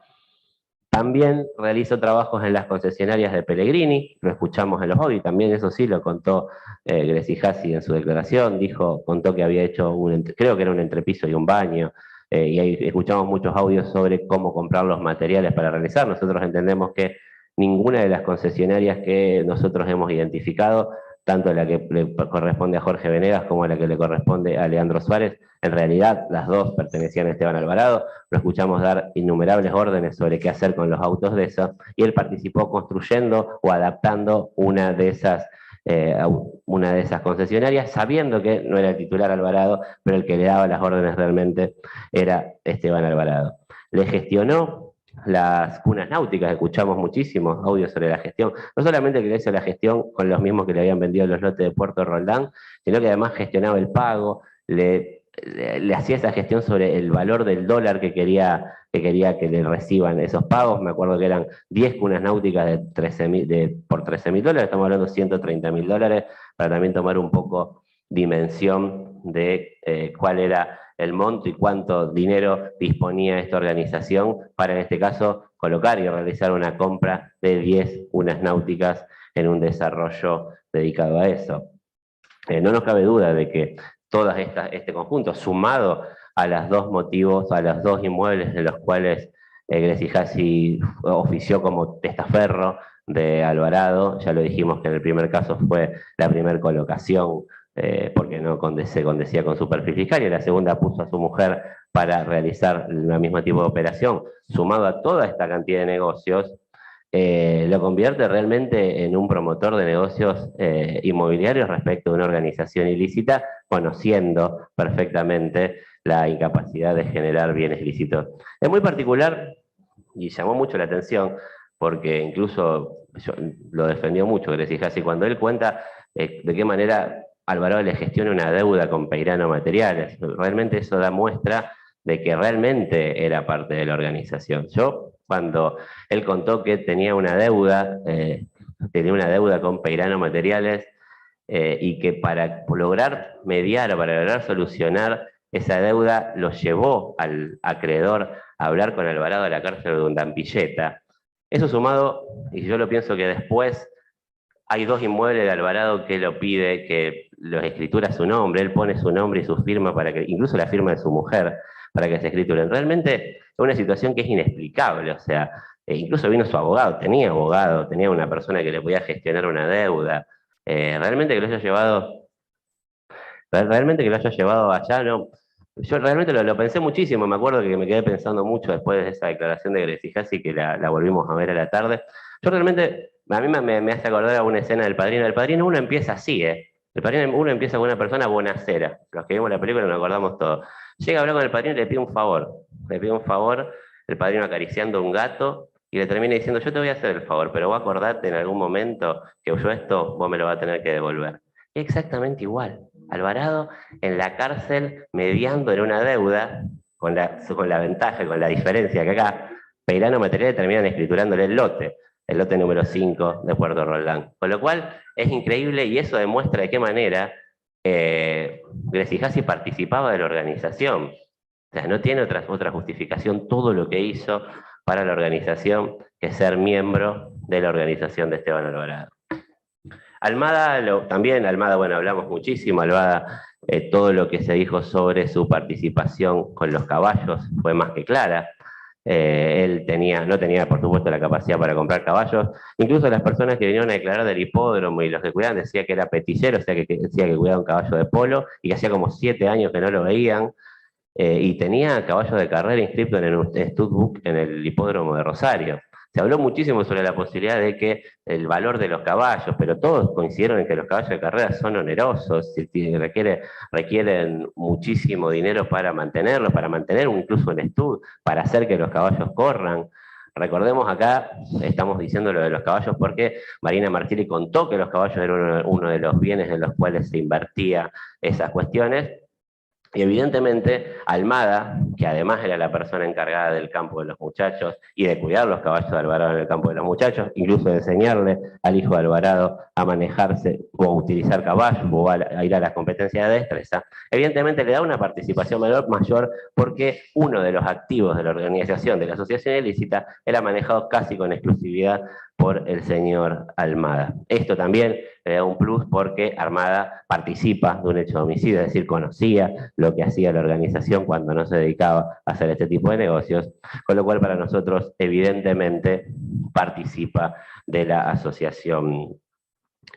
También realizó trabajos en las concesionarias de Pellegrini, lo escuchamos en los audios, también eso sí lo contó Gracie Hassi en su declaración, contó que había hecho, creo que era un entrepiso y un baño, y ahí escuchamos muchos audios sobre cómo comprar los materiales para realizar. Nosotros entendemos que ninguna de las concesionarias que nosotros hemos identificado, tanto la que le corresponde a Jorge Venegas como la que le corresponde a Leandro Suárez, en realidad las dos pertenecían a Esteban Alvarado. Lo escuchamos dar innumerables órdenes sobre qué hacer con los autos de eso, y él participó construyendo o adaptando una de esas concesionarias, sabiendo que no era el titular Alvarado, pero el que le daba las órdenes realmente era Esteban Alvarado. Le gestionó las cunas náuticas, escuchamos muchísimos audios sobre la gestión, no solamente que le hizo la gestión con los mismos que le habían vendido los lotes de Puerto Roldán, sino que además gestionaba el pago, le hacía esa gestión sobre el valor del dólar que quería que le reciban esos pagos. Me acuerdo que eran 10 cunas náuticas por $13.000, estamos hablando de $130.000, para también tomar un poco dimensión de cuál era el monto y cuánto dinero disponía esta organización para, en este caso, colocar y realizar una compra de 10 cunas náuticas en un desarrollo dedicado a eso. No nos cabe duda de que todo este conjunto, sumado a los dos motivos, a los dos inmuebles de los cuales Gracie Hassi ofició como testaferro de Alvarado, ya lo dijimos que en el primer caso fue la primera colocación, porque no condecía con su perfil fiscal, y la segunda puso a su mujer para realizar el mismo tipo de operación, sumado a toda esta cantidad de negocios, lo convierte realmente en un promotor de negocios inmobiliarios respecto a una organización ilícita, conociendo perfectamente la incapacidad de generar bienes ilícitos. Es muy particular y llamó mucho la atención, porque incluso lo defendió mucho Gracie Hassi cuando él cuenta de qué manera Alvarado le gestiona una deuda con Peirano Materiales. Realmente eso da muestra de que realmente era parte de la organización. Cuando él contó que tenía una deuda con Peirano Materiales, y que para lograr mediar, para lograr solucionar esa deuda, lo llevó al acreedor a hablar con Alvarado a la cárcel de Undampilleta. Eso sumado, y yo lo pienso que después hay dos inmuebles de Alvarado que lo pide, que los escritura su nombre, él pone su nombre y su firma, para que, incluso la firma de su mujer, para que se escrituren. Realmente es una situación que es inexplicable, o sea, incluso vino su abogado, tenía una persona que le podía gestionar una deuda. Realmente que lo haya llevado allá, no. Yo realmente lo pensé muchísimo, me acuerdo que me quedé pensando mucho después de esa declaración de Gracie Hassi, que la volvimos a ver a la tarde. Yo realmente, a mí me hace acordar a una escena del Padrino. El Padrino uno empieza así, El Padrino uno empieza con una persona bonacera. Los que vimos la película nos acordamos todos. Llega a hablar con el Padrino y le pide un favor. El Padrino acariciando un gato, y le termina diciendo, yo te voy a hacer el favor, pero vos acordate en algún momento que yo esto, vos me lo vas a tener que devolver. Y exactamente igual. Alvarado en la cárcel mediando en una deuda, con la ventaja, con la diferencia que acá Peirano Materiales terminan escriturándole el lote número 5 de Puerto Roldán. Con lo cual es increíble, y eso demuestra de qué manera Gracie Hassi participaba de la organización. O sea, no tiene otra justificación todo lo que hizo para la organización que ser miembro de la organización de Esteban Alvarado. Almada, bueno, hablamos muchísimo, Almada, todo lo que se dijo sobre su participación con los caballos fue más que clara. Él no tenía, por supuesto, la capacidad para comprar caballos. Incluso las personas que vinieron a declarar del hipódromo y los que cuidaban decía que era petillero, o sea, que decía que cuidaba un caballo de polo, y que hacía como 7 años que no lo veían. y tenía caballos de carrera inscritos en un studbook en el hipódromo de Rosario. Se habló muchísimo sobre la posibilidad de que el valor de los caballos, pero todos coincidieron en que los caballos de carrera son onerosos, requieren muchísimo dinero para mantenerlos, para mantener incluso un stud, para hacer que los caballos corran. Recordemos acá, estamos diciendo lo de los caballos porque Marina Martiri contó que los caballos eran uno de los bienes en los cuales se invertía esas cuestiones. Y evidentemente Almada, que además era la persona encargada del campo de los muchachos y de cuidar los caballos de Alvarado en el campo de los muchachos, incluso de enseñarle al hijo de Alvarado a manejarse o a utilizar caballos o a ir a las competencias de destreza, evidentemente le da una participación mayor porque uno de los activos de la organización de la asociación ilícita era manejado casi con exclusividad por el señor Almada. Esto también le da un plus porque Armada participa de un hecho de homicidio, es decir, conocía lo que hacía la organización cuando no se dedicaba a hacer este tipo de negocios, con lo cual para nosotros evidentemente participa de la asociación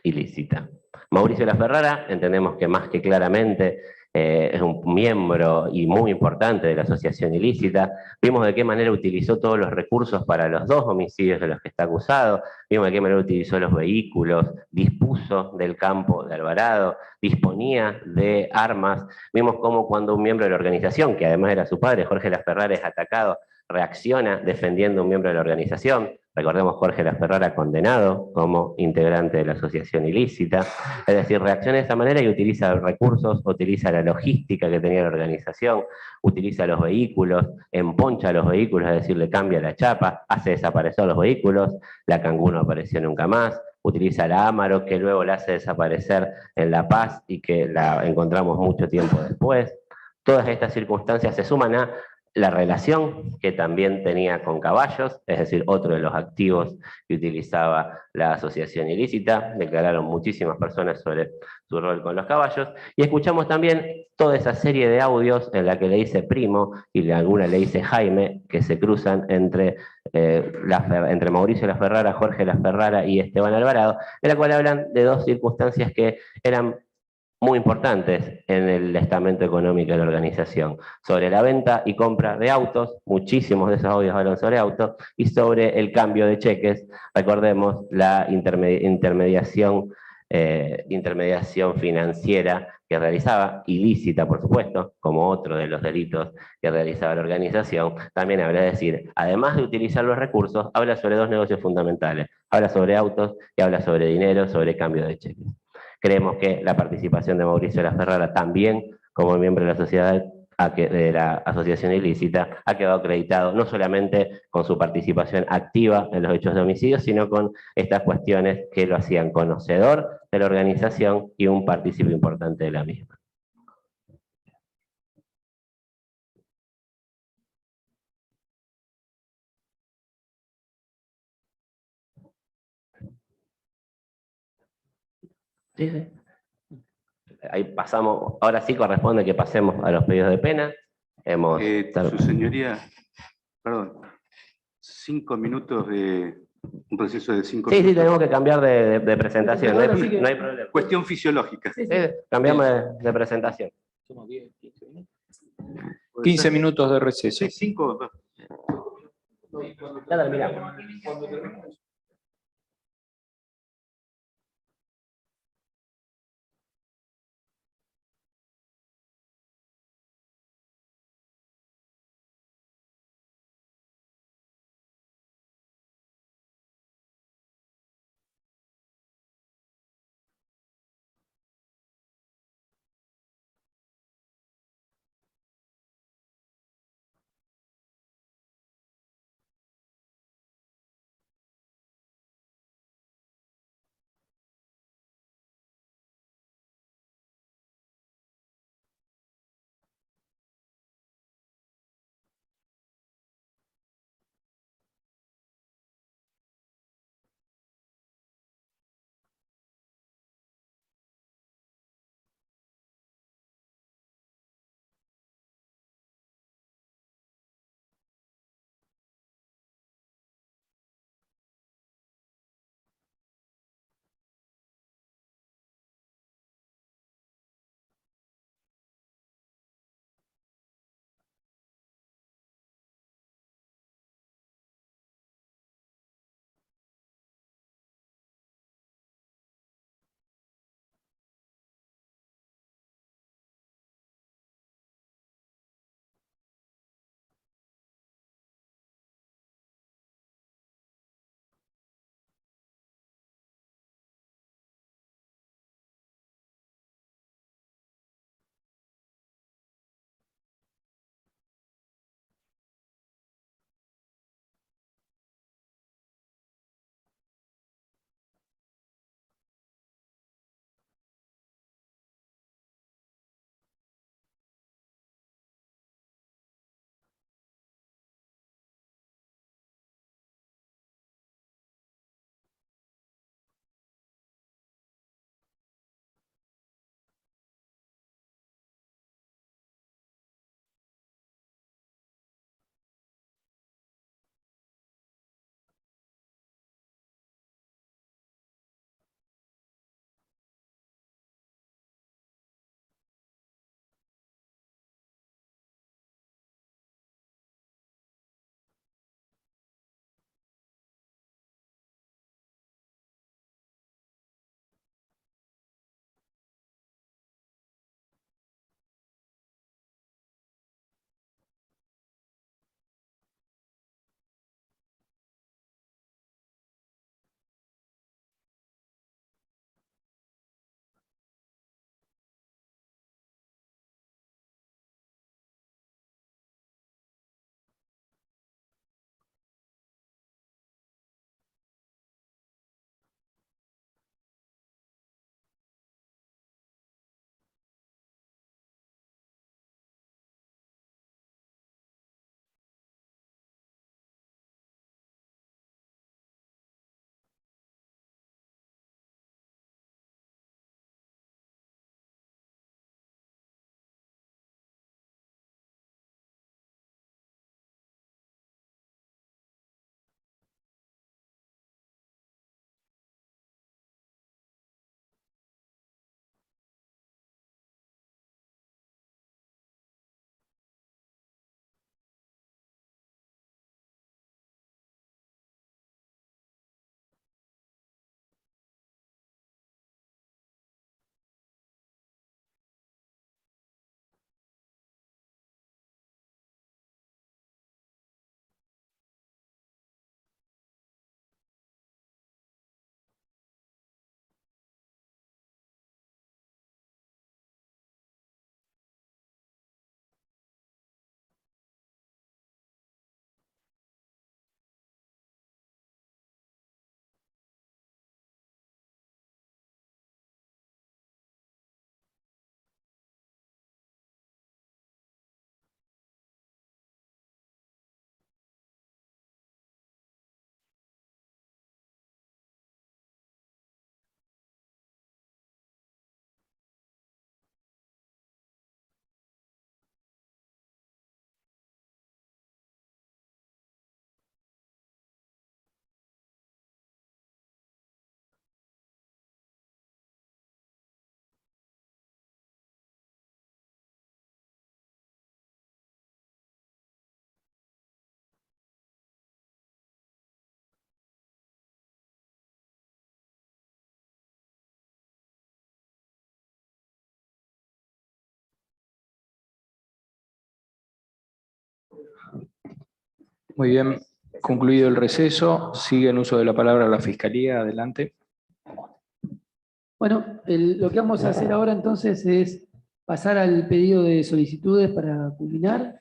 ilícita. Mauricio La Ferrara, entendemos que más que claramente es un miembro y muy importante de la asociación ilícita. Vimos de qué manera utilizó todos los recursos para los 2 homicidios de los que está acusado, vimos de qué manera utilizó los vehículos, dispuso del campo de Alvarado, disponía de armas. Vimos cómo cuando un miembro de la organización, que además era su padre, Jorge La Ferrara, es atacado, reacciona defendiendo a un miembro de la organización. Recordemos Jorge La Ferrara condenado como integrante de la asociación ilícita. Es decir, reacciona de esa manera y utiliza recursos, utiliza la logística que tenía la organización, utiliza los vehículos, emponcha los vehículos, es decir, le cambia la chapa, hace desaparecer los vehículos, la Cangú no apareció nunca más, utiliza la Amaro, que luego la hace desaparecer en La Paz y que la encontramos mucho tiempo después. Todas estas circunstancias se suman a la relación que también tenía con caballos, es decir, otro de los activos que utilizaba la asociación ilícita. Declararon muchísimas personas sobre su rol con los caballos. Y escuchamos también toda esa serie de audios en la que le dice primo y alguna le dice Jaime, que se cruzan entre Mauricio La Ferrara, Jorge La Ferrara y Esteban Alvarado, en la cual hablan de 2 circunstancias que eran muy importantes en el estamento económico de la organización, sobre la venta y compra de autos, muchísimos de esos audios hablan sobre autos, y sobre el cambio de cheques, recordemos la intermediación financiera que realizaba, ilícita por supuesto, como otro de los delitos que realizaba la organización, también habla de decir, además de utilizar los recursos, habla sobre 2 negocios fundamentales, habla sobre autos y habla sobre dinero, sobre cambio de cheques. Creemos que la participación de Mauricio La Ferrara también, como miembro de la sociedad de la asociación ilícita, ha quedado acreditado no solamente con su participación activa en los hechos de homicidio, sino con estas cuestiones que lo hacían conocedor de la organización y un partícipe importante de la misma. Sí, sí. Ahí pasamos, ahora sí corresponde que pasemos a los pedidos de pena. Su señoría, perdón, 5 minutos de un proceso de 5 Sí, minutos. sí, tenemos que cambiar de presentación, no hay problema. Cuestión fisiológica. Sí, cambiamos de presentación. 15 minutos de receso. Sí, 5. Ya terminamos. Muy bien, concluido el receso, sigue en uso de la palabra la Fiscalía. Adelante. Bueno, lo que vamos a hacer ahora entonces es pasar al pedido de solicitudes para culminar.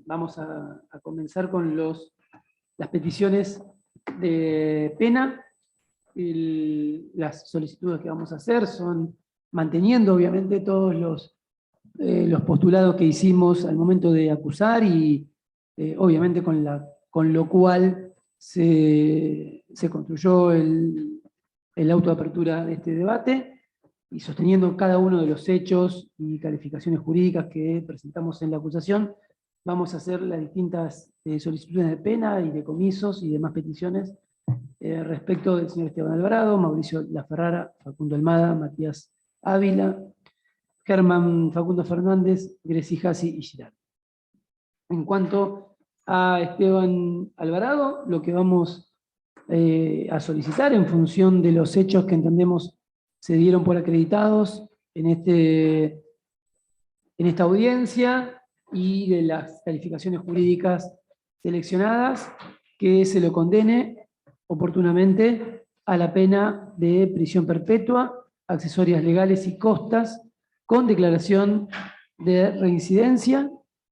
Vamos a comenzar con las peticiones de pena. Las solicitudes que vamos a hacer son manteniendo obviamente todos los postulados que hicimos al momento de acusar y obviamente con lo cual se construyó el auto de apertura de este debate, y sosteniendo cada uno de los hechos y calificaciones jurídicas que presentamos en la acusación, vamos a hacer las distintas solicitudes de pena y decomisos y demás peticiones respecto del señor Esteban Alvarado, Mauricio Laferrara, Facundo Almada, Matías Ávila, Germán Facundo Fernández, Greci Jassi y Girard. En cuanto a Esteban Alvarado, lo que vamos a solicitar en función de los hechos que entendemos se dieron por acreditados en esta audiencia y de las calificaciones jurídicas seleccionadas, que se lo condene oportunamente a la pena de prisión perpetua, accesorias legales y costas, con declaración de reincidencia,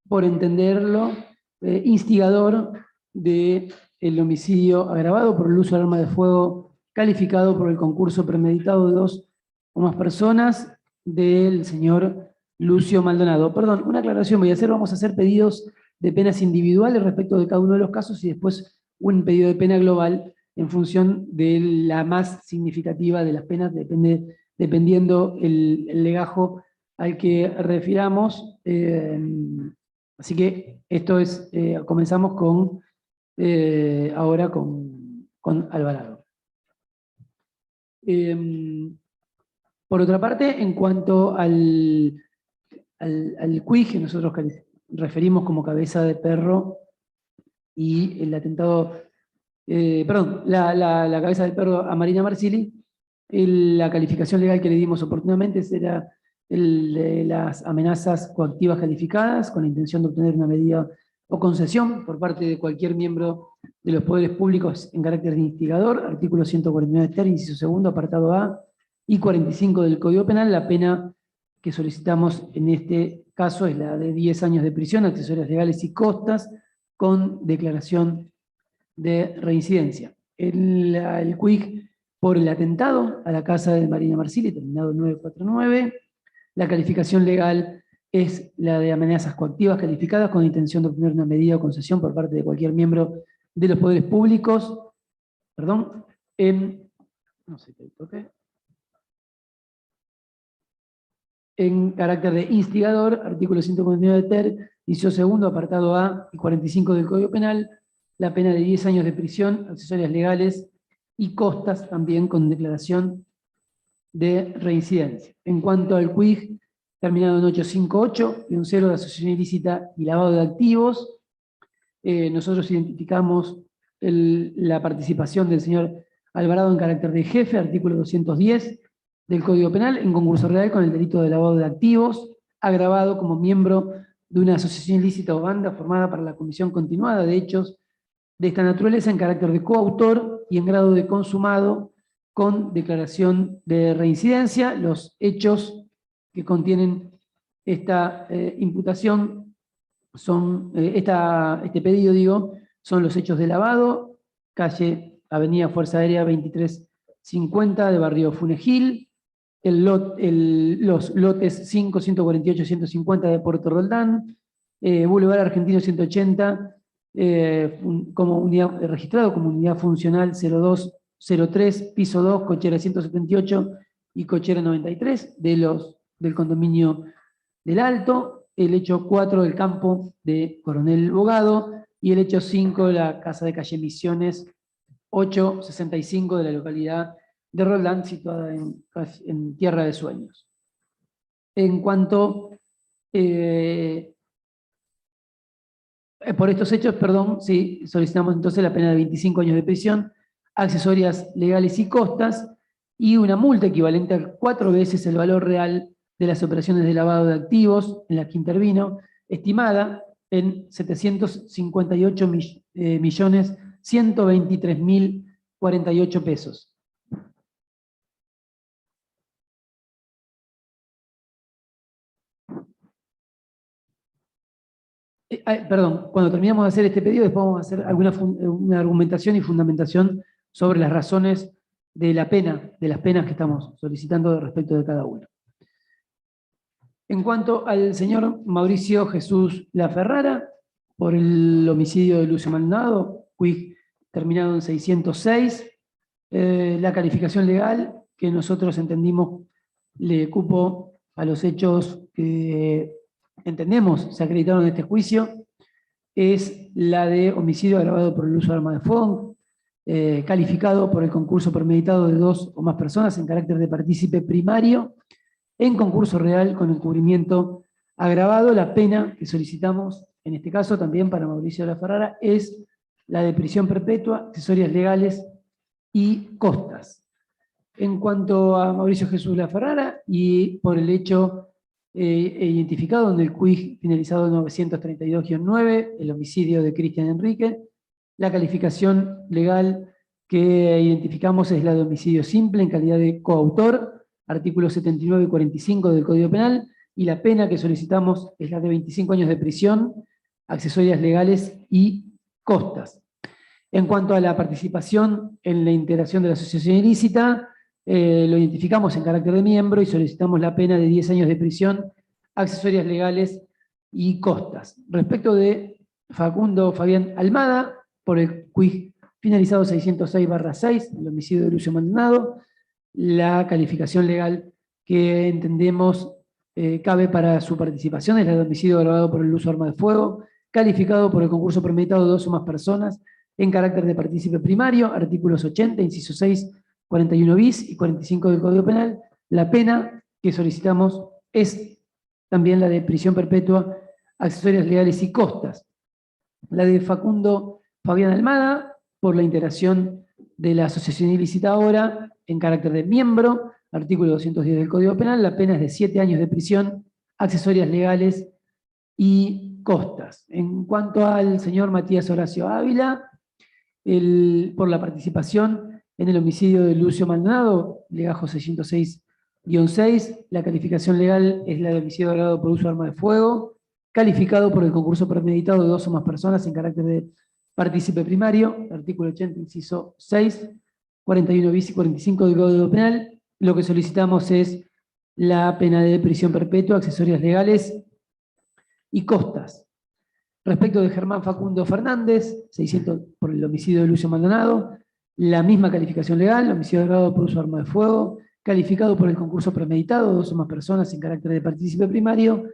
por entenderlo instigador del homicidio agravado por el uso del arma de fuego calificado por el concurso premeditado de 2 o más personas del señor Lucio Maldonado. Perdón, una aclaración voy a hacer. Vamos a hacer pedidos de penas individuales respecto de cada uno de los casos y después un pedido de pena global en función de la más significativa de las penas, dependiendo el legajo al que refiramos. Así que esto es, comenzamos ahora con Alvarado. Por otra parte, en cuanto al CUIG, que nosotros referimos como cabeza de perro, y el atentado, la cabeza del perro a Marina Marsili, la calificación legal que le dimos oportunamente será el de las amenazas coactivas calificadas con la intención de obtener una medida o concesión por parte de cualquier miembro de los poderes públicos en carácter de instigador, artículo 149 ter, inciso segundo, apartado A y 45 del Código Penal. La pena que solicitamos en este caso es la de 10 años de prisión, accesorias legales y costas, con declaración de reincidencia. El CUIG por el atentado a la casa de Marina Marsili, terminado 949, la calificación legal es la de amenazas coactivas calificadas con intención de obtener una medida o concesión por parte de cualquier miembro de los poderes públicos, no sé qué toque, en carácter de instigador, artículo 149 ter, inciso segundo, apartado A y 45 del Código Penal, la pena de 10 años de prisión, accesorias legales y costas, también con declaración de reincidencia. En cuanto al CUIG, terminado en 858, y un 0 de asociación ilícita y lavado de activos, nosotros identificamos la participación del señor Alvarado en carácter de jefe, artículo 210 del Código Penal, en concurso real con el delito de lavado de activos, agravado como miembro de una asociación ilícita o banda formada para la comisión continuada de hechos de esta naturaleza en carácter de coautor y en grado de consumado, con declaración de reincidencia. Los hechos que contienen esta imputación son, este pedido, son los hechos de lavado, calle Avenida Fuerza Aérea 2350 de barrio Funegil, los lotes 5, 148, 150 de Puerto Roldán, Boulevard Argentino 180, registrado como unidad funcional 0203, piso 2, cochera 178 y cochera 93 del condominio del Alto, el hecho 4 del campo de Coronel Bogado y el hecho 5 la casa de calle Misiones 865 de la localidad de Roldán, situada en Tierra de Sueños. En cuanto por estos hechos, sí, solicitamos entonces la pena de 25 años de prisión, accesorias legales y costas, y una multa equivalente a 4 veces el valor real de las operaciones de lavado de activos en las que intervino, estimada en 758.123.048 pesos. Perdón, cuando terminamos de hacer este pedido, después vamos a hacer una argumentación y fundamentación sobre las razones de la pena, de las penas que estamos solicitando respecto de cada uno. En cuanto al señor Mauricio Jesús Laferrara, por el homicidio de Lucio Maldonado, quid terminado en 606, la calificación legal que nosotros entendimos le cupo a los hechos que entendemos se acreditaron en este juicio, es la de homicidio agravado por el uso de arma de fuego, calificado por el concurso premeditado de 2 o más personas en carácter de partícipe primario, en concurso real con encubrimiento agravado. La pena que solicitamos, en este caso también para Mauricio Laferrara, es la de prisión perpetua, accesorias legales y costas. En cuanto a Mauricio Jesús Laferrara, y por el hecho identificado en el quid finalizado 932-9, el homicidio de Cristian Enrique, la calificación legal que identificamos es la de homicidio simple en calidad de coautor, artículos 79 y 45 del Código Penal, y la pena que solicitamos es la de 25 años de prisión, accesorias legales y costas. En cuanto a la participación en la integración de la asociación ilícita, lo identificamos en carácter de miembro y solicitamos la pena de 10 años de prisión, accesorias legales y costas. Respecto de Facundo Fabián Almada, por el quid finalizado 606/6, el homicidio de Lucio Maldonado, la calificación legal que entendemos cabe para su participación es la de homicidio agravado por el uso de arma de fuego, calificado por el concurso premeditado de 2 o más personas en carácter de partícipe primario, artículos 80, inciso 6, 41 bis y 45 del Código Penal. La pena que solicitamos es también la de prisión perpetua, accesorias legales y costas. La de Facundo Fabián Almada, por la integración de la asociación ilícita ahora, en carácter de miembro, artículo 210 del Código Penal, la pena es de 7 años de prisión, accesorias legales y costas. En cuanto al señor Matías Horacio Ávila, por la participación en el homicidio de Lucio Maldonado, legajo 606-6, la calificación legal es la de homicidio agravado por uso de arma de fuego, calificado por el concurso premeditado de 2 o más personas en carácter de partícipe primario, artículo 80, inciso 6, 41 bis y 45 del Código Penal. Lo que solicitamos es la pena de prisión perpetua, accesorias legales y costas. Respecto de Germán Facundo Fernández, 600 por el homicidio de Lucio Maldonado, la misma calificación legal, homicidio agravado por uso de arma de fuego, calificado por el concurso premeditado, 2 o más personas en carácter de partícipe primario,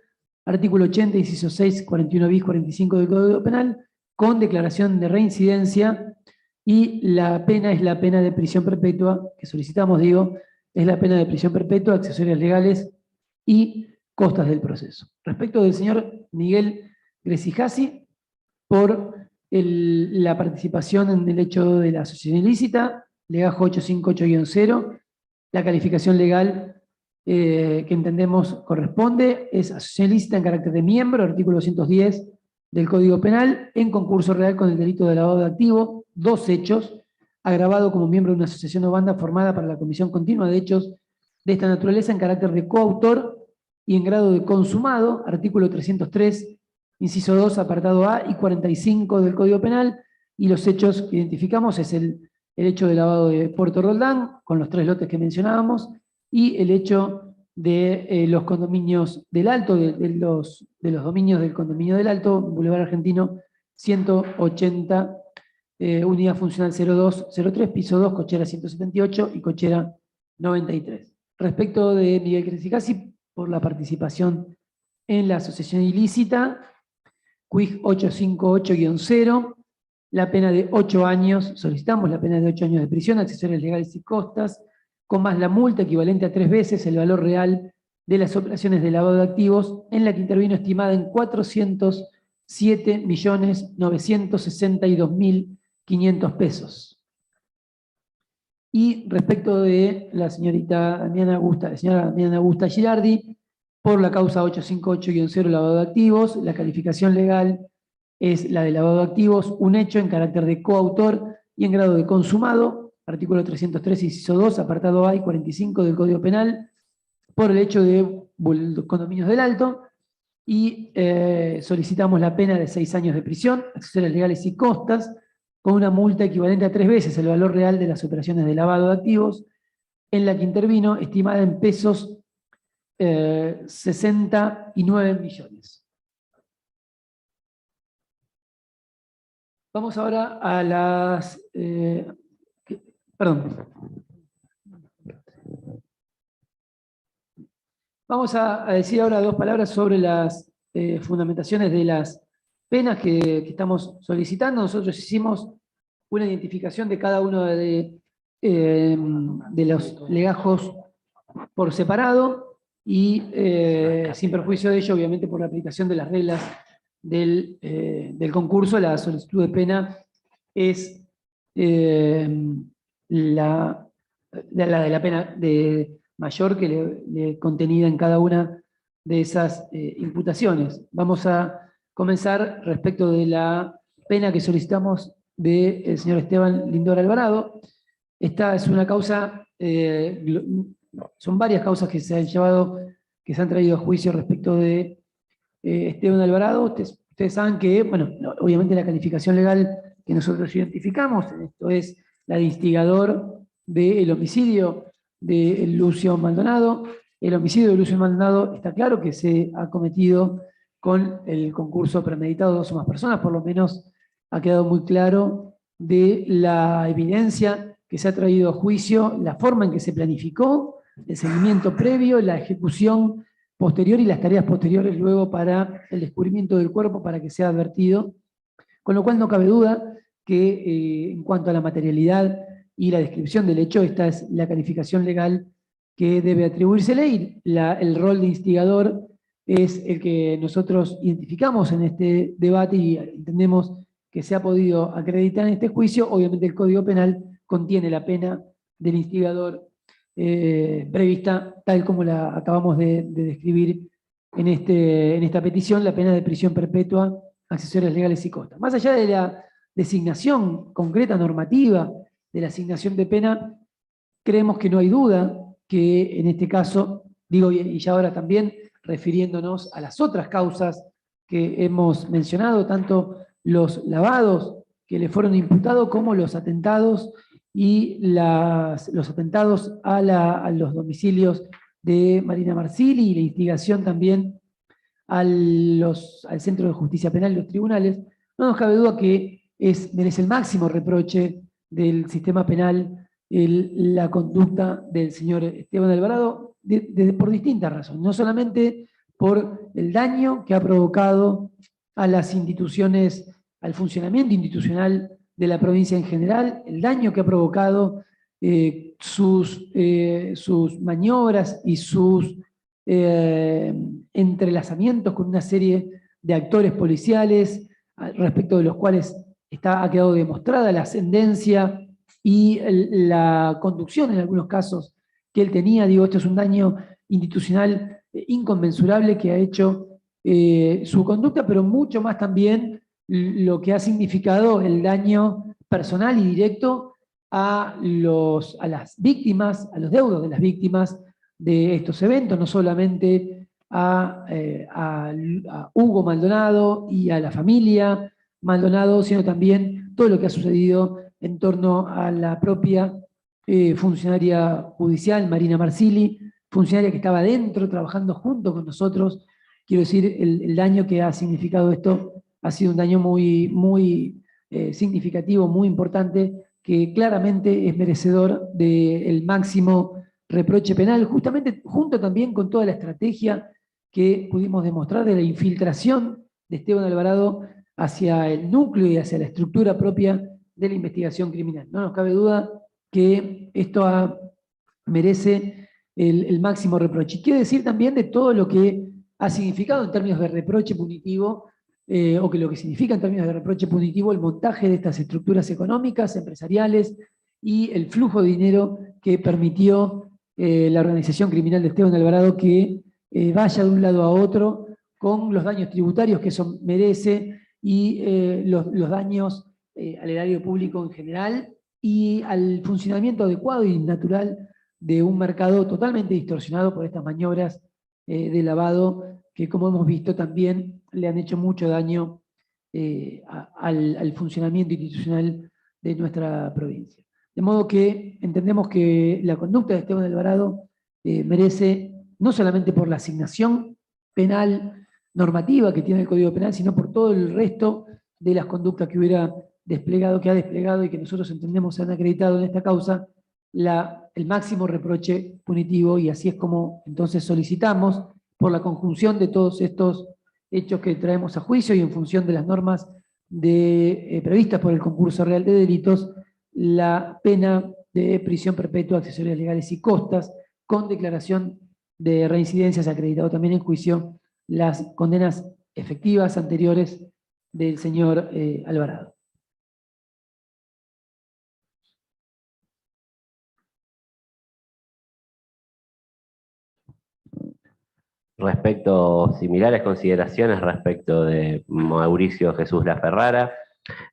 artículo 80, inciso 6, 41 bis, 45 del Código Penal, con declaración de reincidencia, y la pena es la pena de prisión perpetua, que solicitamos, es la pena de prisión perpetua, accesorias legales y costas del proceso. Respecto del señor Miguel Gresijasi, por la participación en el hecho de la asociación ilícita, legajo 858-0, la calificación legal que entendemos corresponde es asociación ilícita en carácter de miembro, artículo 210 del Código Penal, en concurso real con el delito de lavado de activo, 2 hechos, agravado como miembro de una asociación o banda formada para la comisión continua de hechos de esta naturaleza en carácter de coautor y en grado de consumado, artículo 303, inciso 2, apartado A y 45 del Código Penal, y los hechos que identificamos es el hecho de lavado de Puerto Roldán, con los 3 lotes que mencionábamos, y el hecho de los condominios del Alto, de los dominios del condominio del Alto, Boulevard Argentino 180, unidad funcional 0203, piso 2, cochera 178 y cochera 93. Respecto de Miguel Gresijasi, por la participación en la asociación ilícita, quid 858-0, la pena de 8 años, solicitamos la pena de 8 años de prisión, accesorias legales y costas, con más la multa equivalente a 3 veces el valor real de las operaciones de lavado de activos, en la que intervino estimada en 407.962.500 pesos. Y respecto de la señora Damiana Augusta Girardi, por la causa 858-0, lavado de activos. La calificación legal es la de lavado de activos, un hecho en carácter de coautor y en grado de consumado, artículo 303, inciso 2, apartado A y 45 del Código Penal, por el hecho de condominios del Alto, y solicitamos la pena de 6 años de prisión, accesorios legales y costas, con una multa equivalente a 3 veces el valor real de las operaciones de lavado de activos, en la que intervino, estimada en pesos 69 millones. Vamos ahora a las... perdón. Vamos a decir ahora 2 palabras sobre las fundamentaciones de las penas que estamos solicitando. Nosotros hicimos una identificación de cada uno de los legajos por separado y sin perjuicio de ello, obviamente por la aplicación de las reglas del concurso, la solicitud de pena es la de la pena mayor que le contenida en cada una de esas imputaciones. Vamos a comenzar respecto de la pena que solicitamos del señor Esteban Lindor Alvarado. Esta es una causa, son varias causas que se han llevado, que se han traído a juicio respecto de Esteban Alvarado. Ustedes saben que, bueno, obviamente la calificación legal que nosotros identificamos, esto es la de instigador del homicidio de Lucio Maldonado. El homicidio de Lucio Maldonado está claro que se ha cometido con el concurso premeditado de 2 o más personas, por lo menos ha quedado muy claro de la evidencia que se ha traído a juicio, la forma en que se planificó, el seguimiento previo, la ejecución posterior y las tareas posteriores luego para el descubrimiento del cuerpo para que sea advertido, con lo cual no cabe duda que en cuanto a la materialidad y la descripción del hecho, esta es la calificación legal que debe atribuírsele, y el rol de instigador es el que nosotros identificamos en este debate y entendemos que se ha podido acreditar en este juicio. Obviamente el Código Penal contiene la pena del instigador prevista, tal como la acabamos de describir en esta petición, la pena de prisión perpetua, accesorios legales y costas. Más allá de la designación concreta normativa de la asignación de pena, creemos que no hay duda que en este caso, digo, y ya ahora también refiriéndonos a las otras causas que hemos mencionado, tanto los lavados que le fueron imputados como los atentados y los atentados a los domicilios de Marina Marsili y la instigación también al Centro de Justicia Penal y los tribunales, no nos cabe duda que merece el máximo reproche del sistema penal la conducta del señor Esteban Alvarado por distintas razones, no solamente por el daño que ha provocado a las instituciones, al funcionamiento institucional de la provincia en general, el daño que ha provocado sus maniobras y sus entrelazamientos con una serie de actores policiales respecto de los cuales ha quedado demostrada la ascendencia y la conducción en algunos casos que él tenía. Digo, esto es un daño institucional inconmensurable que ha hecho su conducta, pero mucho más también lo que ha significado el daño personal y directo a las víctimas, a los deudos de las víctimas de estos eventos, no solamente a Hugo Maldonado y a la familia Maldonado, sino también todo lo que ha sucedido en torno a la propia funcionaria judicial, Marina Marsili, funcionaria que estaba adentro, trabajando junto con nosotros. Quiero decir, el daño que ha significado esto ha sido un daño muy, muy significativo, muy importante, que claramente es merecedor del máximo reproche penal, justamente junto también con toda la estrategia que pudimos demostrar de la infiltración de Esteban Alvarado hacia el núcleo y hacia la estructura propia de la investigación criminal. No nos cabe duda que esto merece el máximo reproche. Y quiero decir también de todo lo que ha significado en términos de reproche punitivo, o que lo que significa en términos de reproche punitivo el montaje de estas estructuras económicas, empresariales, y el flujo de dinero que permitió la organización criminal de Esteban Alvarado, que vaya de un lado a otro con los daños tributarios que eso merece y los daños al erario público en general y al funcionamiento adecuado y natural de un mercado totalmente distorsionado por estas maniobras de lavado que, como hemos visto, también le han hecho mucho daño al funcionamiento institucional de nuestra provincia. De modo que entendemos que la conducta de Esteban Alvarado merece, no solamente por la asignación penal normativa que tiene el Código Penal, sino por todo el resto de las conductas que hubiera desplegado, que ha desplegado y que nosotros entendemos se han acreditado en esta causa, el máximo reproche punitivo, y así es como entonces solicitamos, por la conjunción de todos estos hechos que traemos a juicio y en función de las normas previstas por el concurso real de delitos, la pena de prisión perpetua, accesorios legales y costas, con declaración de reincidencias, acreditado también en juicio las condenas efectivas anteriores del señor Alvarado. Similares consideraciones respecto de Mauricio Jesús Laferrara.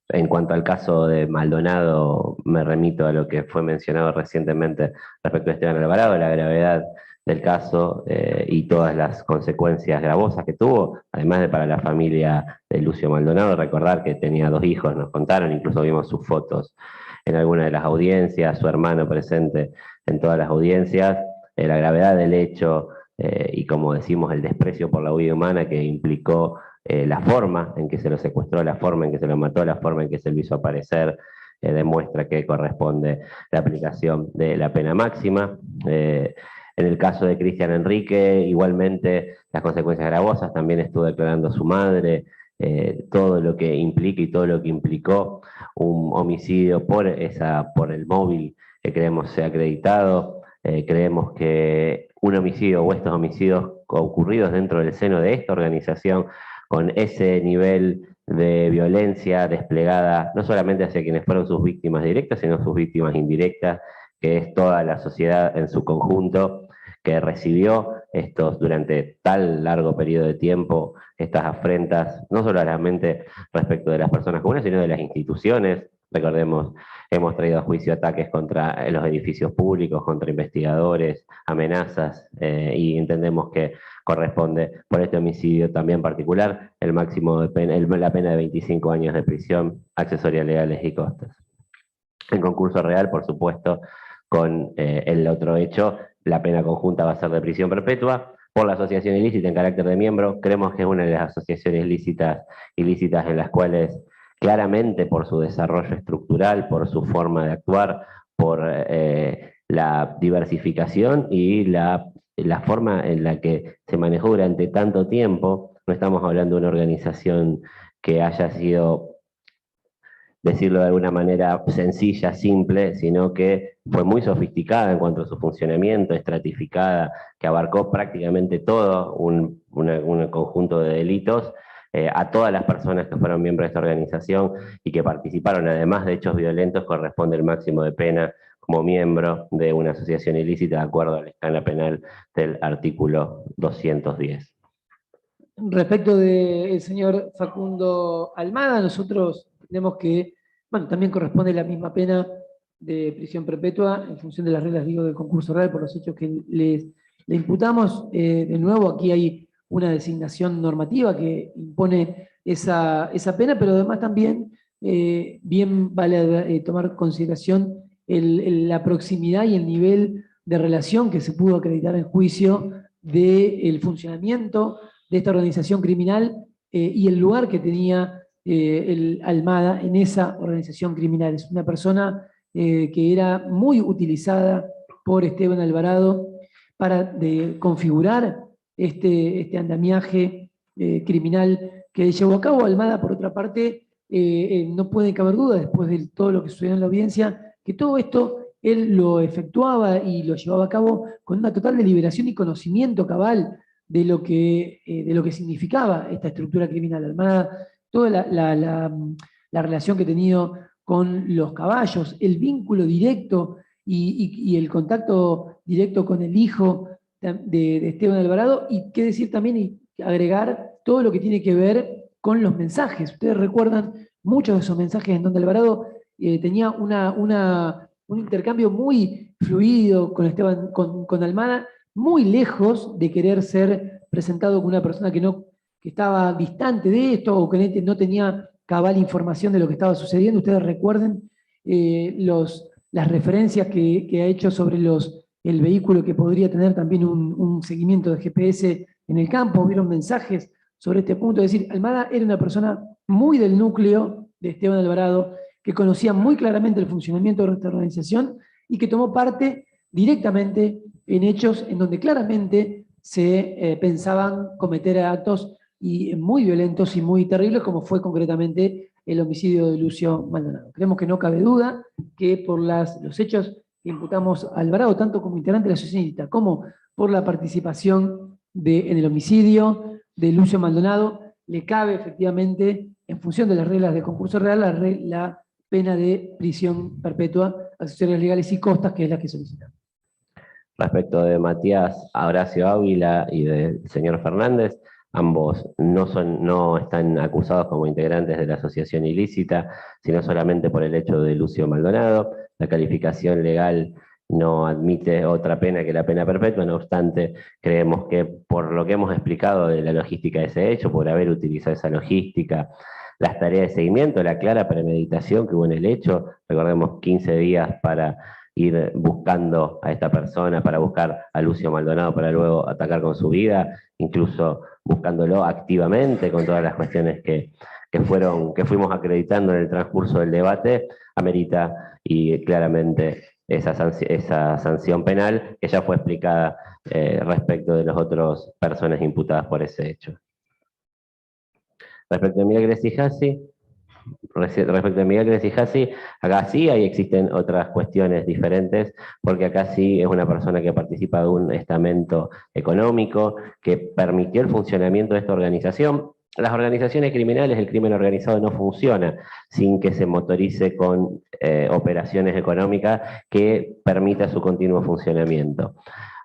En cuanto al caso de Maldonado, me remito a lo que fue mencionado recientemente respecto a Esteban Alvarado, la gravedad del caso y todas las consecuencias gravosas que tuvo, además de para la familia de Lucio Maldonado. Recordar que tenía 2 hijos, nos contaron, incluso vimos sus fotos en alguna de las audiencias, su hermano presente en todas las audiencias, la gravedad del hecho y, como decimos, el desprecio por la vida humana que implicó la forma en que se lo secuestró, la forma en que se lo mató, la forma en que se lo hizo aparecer, demuestra que corresponde la aplicación de la pena máxima. En el caso de Cristian Enrique, igualmente las consecuencias gravosas, también estuvo declarando su madre, todo lo que implica y todo lo que implicó un homicidio por el móvil que creemos sea acreditado. Creemos que un homicidio o estos homicidios ocurridos dentro del seno de esta organización, con ese nivel de violencia desplegada no solamente hacia quienes fueron sus víctimas directas, sino sus víctimas indirectas, que es toda la sociedad en su conjunto, que recibió durante tal largo periodo de tiempo, estas afrentas, no solamente respecto de las personas comunes, sino de las instituciones. Recordemos, hemos traído a juicio ataques contra los edificios públicos, contra investigadores, amenazas, y entendemos que corresponde por este homicidio también particular el máximo de pena, la pena de 25 años de prisión, accesorias legales y costas. En concurso real, por supuesto, con el otro hecho, la pena conjunta va a ser de prisión perpetua. Por la asociación ilícita en carácter de miembro, creemos que es una de las asociaciones ilícitas en las cuales claramente por su desarrollo estructural, por su forma de actuar, por la diversificación y la forma en la que se manejó durante tanto tiempo, no estamos hablando de una organización que haya sido, decirlo de alguna manera, sencilla, simple, sino que fue muy sofisticada en cuanto a su funcionamiento, estratificada, que abarcó prácticamente todo un conjunto de delitos, a todas las personas que fueron miembros de esta organización y que participaron, además de hechos violentos, corresponde el máximo de pena como miembro de una asociación ilícita, de acuerdo a la escala penal del artículo 210. Respecto del señor Facundo Almada, nosotros entendemos que, bueno, también corresponde la misma pena de prisión perpetua en función de las reglas, digo, del concurso real por los hechos que le imputamos. De nuevo, aquí hay una designación normativa que impone esa pena, pero además también bien vale tomar en consideración la proximidad y el nivel de relación que se pudo acreditar en juicio del funcionamiento de esta organización criminal y el lugar que tenía el Almada en esa organización criminal. Es una persona que era muy utilizada por Esteban Alvarado para configurar este andamiaje criminal que llevó a cabo. Almada, por otra parte, no puede caber duda, después de todo lo que sucedió en la audiencia, que todo esto él lo efectuaba y lo llevaba a cabo con una total deliberación y conocimiento cabal de lo que significaba esta estructura criminal. Almada, toda la relación que ha tenido con los caballos, el vínculo directo y el contacto directo con el hijo de Esteban Alvarado, y qué decir también y agregar todo lo que tiene que ver con los mensajes. Ustedes recuerdan muchos de esos mensajes en donde Alvarado tenía un intercambio muy fluido con Esteban, con Almada, muy lejos de querer ser presentado como una persona que estaba distante de esto o que no tenía cabal información de lo que estaba sucediendo. Ustedes recuerden las referencias que ha hecho sobre el vehículo que podría tener también un seguimiento de GPS en el campo. Vieron mensajes sobre este punto. Es decir, Almada era una persona muy del núcleo de Esteban Alvarado, que conocía muy claramente el funcionamiento de esta organización y que tomó parte directamente en hechos en donde claramente se pensaban cometer actos muy violentos y muy terribles, como fue concretamente el homicidio de Lucio Maldonado. Creemos que no cabe duda que por los hechos que imputamos a Alvarado, tanto como integrante de la asociación como por la participación en el homicidio de Lucio Maldonado, le cabe efectivamente, en función de las reglas de concurso real, la pena de prisión perpetua, accesorios legales y costas, que es la que solicitamos. Respecto de Matías Horacio Ávila y del señor Fernández, ambos no están acusados como integrantes de la asociación ilícita, sino solamente por el hecho de Lucio Maldonado. La calificación legal no admite otra pena que la pena perpetua, no obstante, creemos que por lo que hemos explicado de la logística de ese hecho, por haber utilizado esa logística, las tareas de seguimiento, la clara premeditación que hubo en el hecho, recordemos 15 días para ir buscando a esta persona, para buscar a Lucio Maldonado, para luego atacar con su vida, incluso buscándolo activamente con todas las cuestiones que fuimos acreditando en el transcurso del debate, amerita y claramente esa sanción penal que ya fue explicada respecto de las otras personas imputadas por ese hecho. Respecto a Miguel Greci-Jassi, acá sí existen otras cuestiones diferentes, porque acá sí es una persona que participa de un estamento económico que permitió el funcionamiento de esta organización. Las organizaciones criminales, el crimen organizado no funciona sin que se motorice con operaciones económicas que permita su continuo funcionamiento.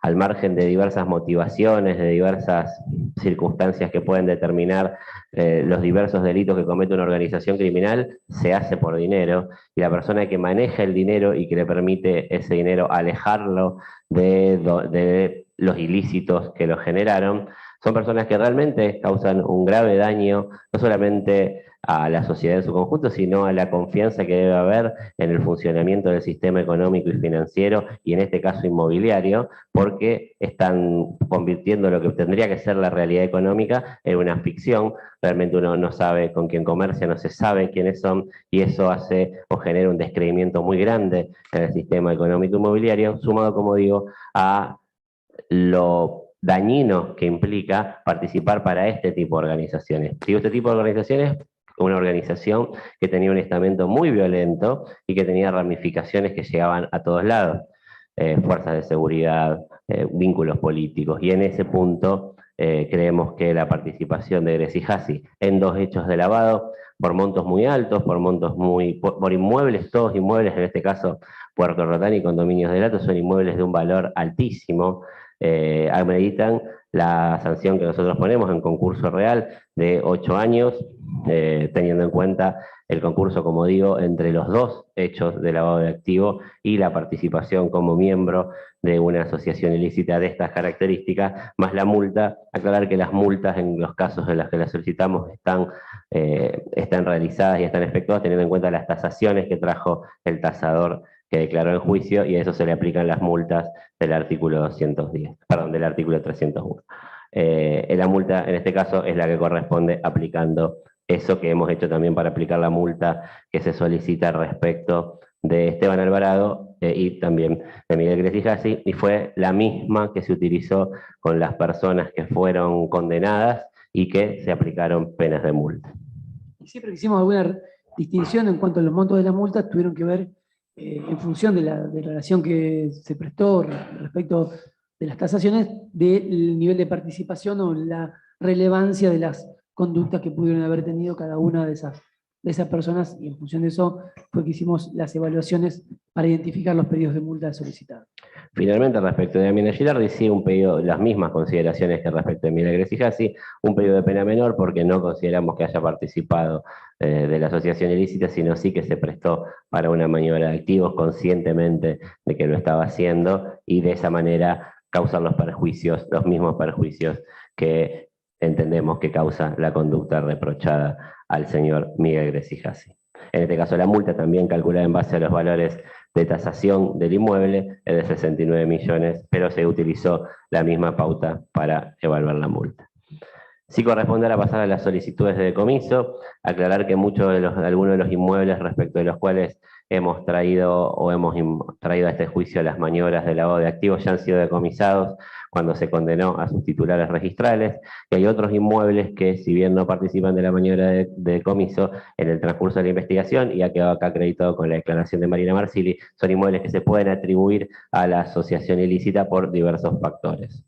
Al margen de diversas motivaciones, de diversas circunstancias que pueden determinar los diversos delitos que comete una organización criminal, se hace por dinero, y la persona que maneja el dinero y que le permite ese dinero alejarlo de los ilícitos que lo generaron, son personas que realmente causan un grave daño, no solamente a la sociedad en su conjunto, sino a la confianza que debe haber en el funcionamiento del sistema económico y financiero, y en este caso inmobiliario, porque están convirtiendo lo que tendría que ser la realidad económica en una ficción. Realmente uno no sabe con quién comercia, no se sabe quiénes son, y eso hace o genera un descreimiento muy grande en el sistema económico inmobiliario, sumado, como digo, a lo dañino que implica participar para este tipo de organizaciones. Digo, este tipo de organizaciones, una organización que tenía un estamento muy violento y que tenía ramificaciones que llegaban a todos lados, fuerzas de seguridad, vínculos políticos, y en ese punto creemos que la participación de Greci-Jassi en dos hechos de lavado, por montos muy altos, por inmuebles, todos inmuebles, en este caso Puerto Rotán y condominios de Lato, son inmuebles de un valor altísimo, ameritan la sanción que nosotros ponemos en concurso real de 8 años, teniendo en cuenta el concurso, como digo, entre los dos hechos de lavado de activo y la participación como miembro de una asociación ilícita de estas características, más la multa. Aclarar que las multas en los casos en los que las solicitamos están realizadas y están efectuadas teniendo en cuenta las tasaciones que trajo el tasador que declaró en juicio, y a eso se le aplican las multas del artículo 210, perdón, del artículo 301. La multa, en este caso, es la que corresponde aplicando eso que hemos hecho también para aplicar la multa que se solicita respecto de Esteban Alvarado y también de Miguel Greci-Jassi, y fue la misma que se utilizó con las personas que fueron condenadas y que se aplicaron penas de multa. Siempre que hicimos alguna distinción en cuanto a los montos de las multas, tuvieron que ver en función de la relación que se prestó respecto de las tasaciones, del nivel de participación o la relevancia de las conductas que pudieron haber tenido cada una de esas personas, y en función de eso fue que hicimos las evaluaciones para identificar los pedidos de multa solicitados. Finalmente, respecto de Amina Gilardi, sí, un pedido, las mismas consideraciones que respecto de Emilia Gresijasi, un pedido de pena menor porque no consideramos que haya participado de la asociación ilícita, sino sí que se prestó para una maniobra de activos conscientemente de que lo estaba haciendo y de esa manera causar los perjuicios, los mismos perjuicios que entendemos que causa la conducta reprochada al señor Miguel Gresijasi. En este caso, la multa también calculada en base a los valores de tasación del inmueble es de 69 millones, pero se utilizó la misma pauta para evaluar la multa. Sí corresponde ahora pasar a las solicitudes de decomiso, aclarar que algunos de los inmuebles respecto de los cuales hemos traído a este juicio las maniobras de lavado de activos ya han sido decomisados cuando se condenó a sus titulares registrales, y hay otros inmuebles que, si bien no participan de la maniobra de decomiso, en el transcurso de la investigación, y ha quedado acá acreditado con la declaración de Marina Marsili, son inmuebles que se pueden atribuir a la asociación ilícita por diversos factores.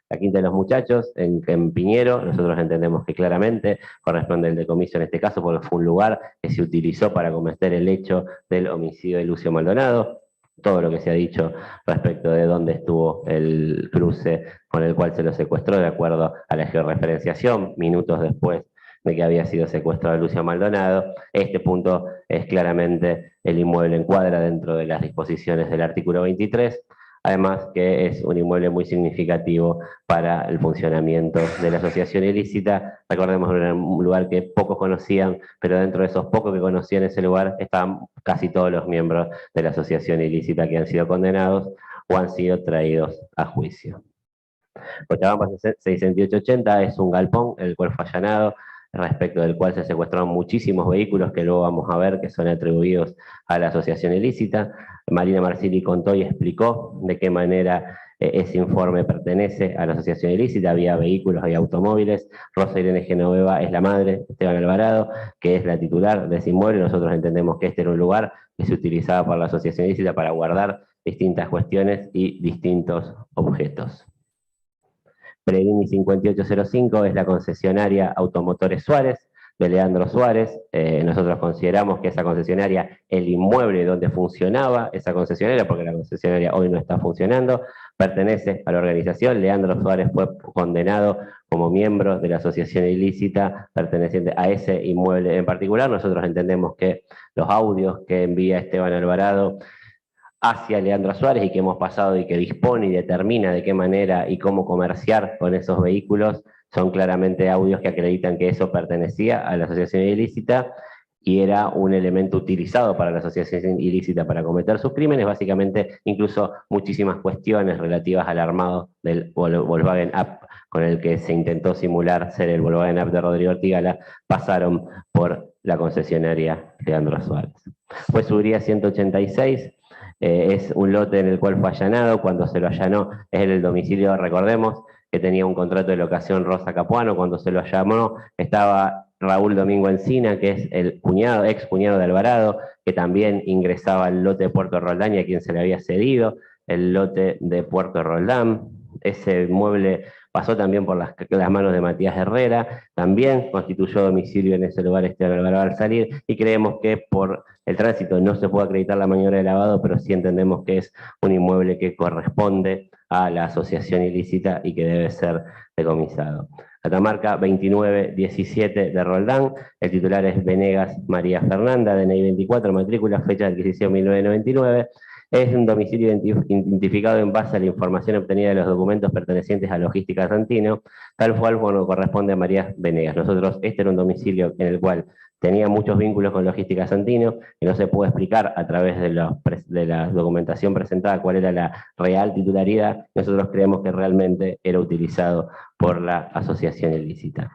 La Quinta de los Muchachos, en Piñero, nosotros entendemos que claramente corresponde el decomiso en este caso porque fue un lugar que se utilizó para cometer el hecho del homicidio de Lucio Maldonado. Todo lo que se ha dicho respecto de dónde estuvo el cruce con el cual se lo secuestró, de acuerdo a la georreferenciación, minutos después de que había sido secuestrado Lucio Maldonado. Este punto es claramente el inmueble encuadra dentro de las disposiciones del artículo 23, además que es un inmueble muy significativo para el funcionamiento de la asociación ilícita. Recordemos que era un lugar que pocos conocían, pero dentro de esos pocos que conocían ese lugar estaban casi todos los miembros de la asociación ilícita que han sido condenados o han sido traídos a juicio. Cochabamba 6880 es un galpón, el cual fue allanado, respecto del cual se secuestraron muchísimos vehículos que luego vamos a ver que son atribuidos a la asociación ilícita. Marina Marsili contó y explicó de qué manera ese informe pertenece a la asociación ilícita. Había vehículos, había automóviles. Rosa Irene Genoveva es la madre, Esteban Alvarado, que es la titular de ese inmueble. Nosotros entendemos que este era un lugar que se utilizaba por la asociación ilícita para guardar distintas cuestiones y distintos objetos. Pellegrini 5805 es la concesionaria Automotores Suárez, de Leandro Suárez. Nosotros consideramos que esa concesionaria, el inmueble donde funcionaba esa concesionaria, porque la concesionaria hoy no está funcionando, pertenece a la organización. Leandro Suárez fue condenado como miembro de la asociación ilícita perteneciente a ese inmueble en particular. Nosotros entendemos que los audios que envía Esteban Alvarado hacia Leandro Suárez y que hemos pasado y que dispone y determina de qué manera y cómo comerciar con esos vehículos, son claramente audios que acreditan que eso pertenecía a la asociación ilícita y era un elemento utilizado para la asociación ilícita para cometer sus crímenes. Básicamente, incluso muchísimas cuestiones relativas al armado del Volkswagen Up con el que se intentó simular ser el Volkswagen Up de Rodrigo Ortigala, pasaron por la concesionaria Leandro Suárez. Fue Subría 186, es un lote en el cual fue allanado. Cuando se lo allanó es en el domicilio, recordemos, que tenía un contrato de locación Rosa Capuano. Cuando se lo allanó estaba Raúl Domingo Encina, que es el cuñado, ex cuñado de Alvarado, que también ingresaba al lote de Puerto Roldán y a quien se le había cedido el lote de Puerto Roldán. Ese inmueble pasó también por las manos de Matías Herrera, también constituyó domicilio en ese lugar Esteban Alvarado al salir, y creemos que por el tránsito no se puede acreditar la maniobra de lavado, pero sí entendemos que es un inmueble que corresponde a la asociación ilícita y que debe ser decomisado. Catamarca 2917 de Roldán, el titular es Venegas María Fernanda, DNI 24, matrícula, fecha de adquisición 1999, es un domicilio identificado en base a la información obtenida de los documentos pertenecientes a Logística Santino, tal cual cuando corresponde a María Venegas. Nosotros, este era un domicilio en el cual tenía muchos vínculos con Logística Santino, que no se puede explicar a través de la documentación presentada cuál era la real titularidad. Nosotros creemos que realmente era utilizado por la asociación ilícita.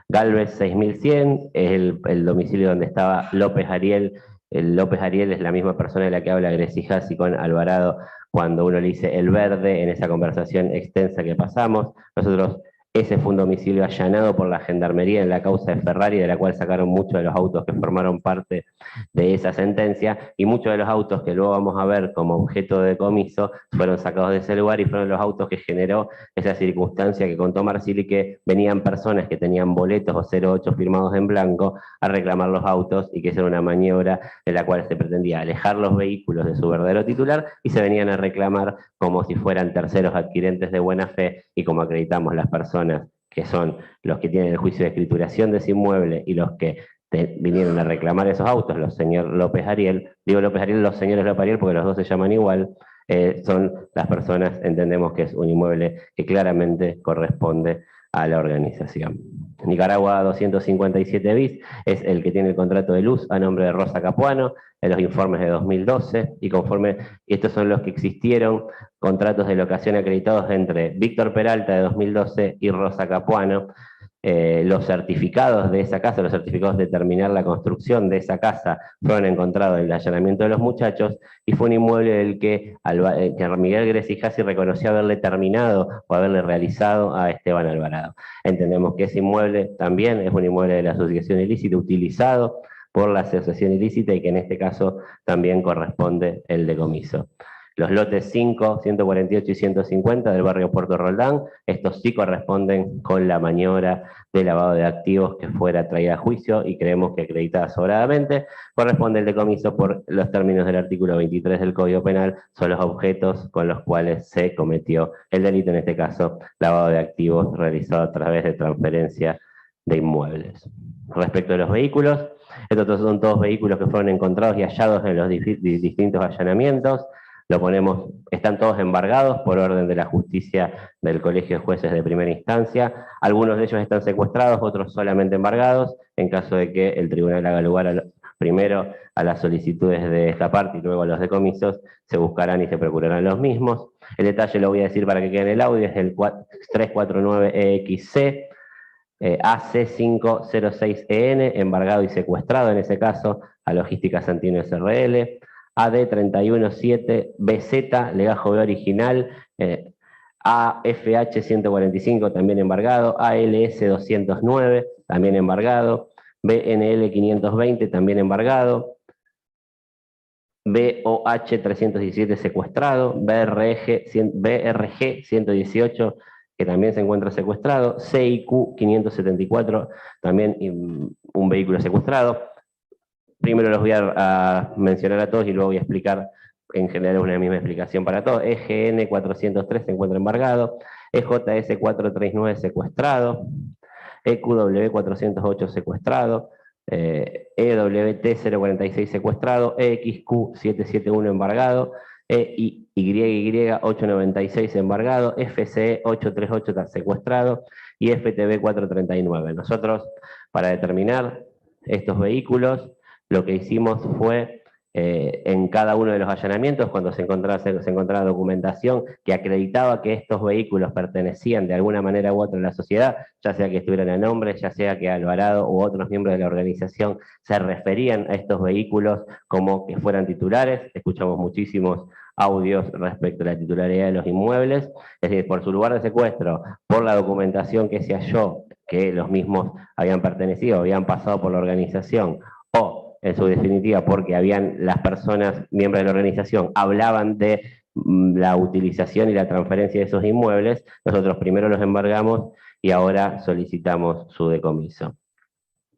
Galvez 6100 es el domicilio donde estaba López Ariel. El López Ariel es la misma persona de la que habla Gresijasi con Alvarado cuando uno le dice el verde en esa conversación extensa que pasamos. Nosotros Ese fue un domicilio allanado por la Gendarmería en la causa de Ferrari, de la cual sacaron muchos de los autos que formaron parte de esa sentencia, y muchos de los autos que luego vamos a ver como objeto de decomiso fueron sacados de ese lugar y fueron los autos que generó esa circunstancia que contó Marsili, que venían personas que tenían boletos o 08 firmados en blanco a reclamar los autos, y que esa era una maniobra en la cual se pretendía alejar los vehículos de su verdadero titular y se venían a reclamar como si fueran terceros adquirentes de buena fe, y como acreditamos las personas que son los que tienen el juicio de escrituración de ese inmueble y los que vinieron a reclamar esos autos, los señores López Ariel, digo López Ariel, los señores López Ariel porque los dos se llaman igual, son las personas, entendemos que es un inmueble que claramente corresponde a la organización. Nicaragua 257 bis es el que tiene el contrato de luz a nombre de Rosa Capuano en los informes de 2012, y conforme estos son los que existieron, contratos de locación acreditados entre Víctor Peralta de 2012 y Rosa Capuano. Los certificados de esa casa, los certificados de terminar la construcción de esa casa fueron encontrados en el allanamiento de los muchachos, y fue un inmueble del que Miguel Gresijasi reconoció haberle terminado o haberle realizado a Esteban Alvarado. Entendemos que ese inmueble también es un inmueble de la asociación ilícita utilizado por la asociación ilícita, y que en este caso también corresponde el decomiso. Los lotes 5, 148 y 150 del barrio Puerto Roldán, estos sí corresponden con la maniobra de lavado de activos que fuera traída a juicio, y creemos que acreditada sobradamente. Corresponde el decomiso por los términos del artículo 23 del Código Penal, son los objetos con los cuales se cometió el delito, en este caso lavado de activos realizado a través de transferencia de inmuebles. Respecto a los vehículos, estos son todos vehículos que fueron encontrados y hallados en los distintos allanamientos. Lo ponemos, están todos embargados por orden de la justicia del Colegio de Jueces de Primera Instancia. Algunos de ellos están secuestrados, otros solamente embargados. En caso de que el tribunal haga lugar primero a las solicitudes de esta parte y luego a los decomisos, se buscarán y se procurarán los mismos. El detalle lo voy a decir para que quede en el audio, es el 349EXC, AC506EN, embargado y secuestrado en ese caso a Logística Santino SRL. AD317BZ, legajo B original, AFH 145 también embargado, ALS 209 también embargado, BNL 520 también embargado, BOH 317 secuestrado, BRG 118 que también se encuentra secuestrado, CIQ 574 también un vehículo secuestrado. Primero los voy a mencionar a todos y luego voy a explicar en general una misma explicación para todos. EGN 403 se encuentra embargado, EJS 439 secuestrado, EQW 408 secuestrado, EWT 046 secuestrado, EXQ 771 embargado, EYY 896 embargado, FCE 838 secuestrado y FTB 439. Nosotros, para determinar estos vehículos, lo que hicimos fue, en cada uno de los allanamientos, cuando se encontraba documentación que acreditaba que estos vehículos pertenecían de alguna manera u otra a la sociedad, ya sea que estuvieran a nombre, ya sea que Alvarado u otros miembros de la organización se referían a estos vehículos como que fueran titulares. Escuchamos muchísimos audios respecto a la titularidad de los inmuebles, es decir, por su lugar de secuestro, por la documentación que se halló, que los mismos habían pertenecido, habían pasado por la organización, o en su definitiva porque las personas, miembros de la organización, hablaban de la utilización y la transferencia de esos inmuebles. Nosotros primero los embargamos y ahora solicitamos su decomiso.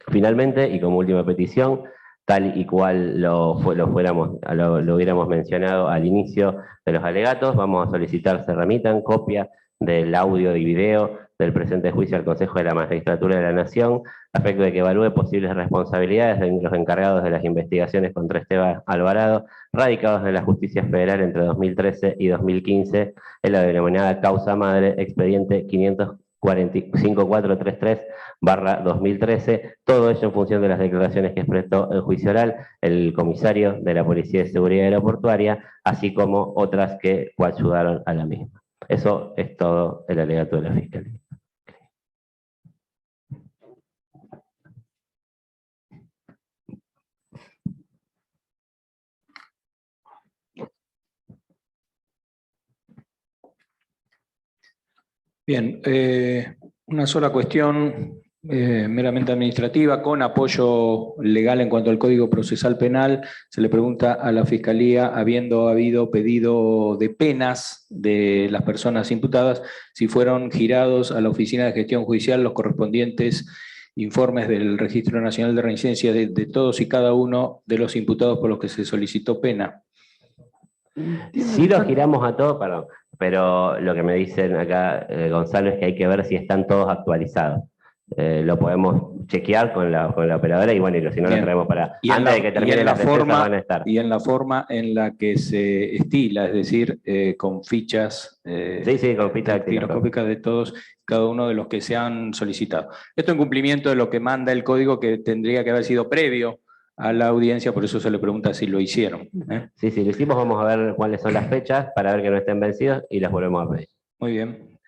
Finalmente, y como última petición, tal y cual lo hubiéramos mencionado al inicio de los alegatos, vamos a solicitar se remitan copia del audio y video del presente juicio al Consejo de la Magistratura de la Nación, a efecto de que evalúe posibles responsabilidades de los encargados de las investigaciones contra Esteban Alvarado, radicados en la Justicia Federal entre 2013 y 2015, en la denominada causa madre, expediente 5433/2013, todo ello en función de las declaraciones que expresó el juicio oral el comisario de la Policía de Seguridad Aeroportuaria, así como otras que coayudaron a la misma. Eso es todo el alegato de la Fiscalía. Bien, Una sola cuestión meramente administrativa, con apoyo legal en cuanto al Código Procesal Penal. Se le pregunta a la Fiscalía, habiendo habido pedido de penas de las personas imputadas, si fueron girados a la Oficina de Gestión Judicial los correspondientes informes del Registro Nacional de Reincidencia de todos y cada uno de los imputados por los que se solicitó pena. Sí los giramos a todos, perdón, pero lo que me dicen acá, Gonzalo, es que hay que ver si están todos actualizados. Lo podemos chequear con la operadora y bueno, y si no lo traemos para antes de que termine la forma, van a estar. Y en la forma en la que se estila, es decir, con fichas sí, con fichas dactiloscópicas de todos, cada uno de los que se han solicitado. Esto en cumplimiento de lo que manda el código, que tendría que haber sido previo a la audiencia, por eso se le pregunta si lo hicieron. Sí, lo hicimos, vamos a ver cuáles son las fechas para ver que no estén vencidos y las volvemos a pedir. Muy bien.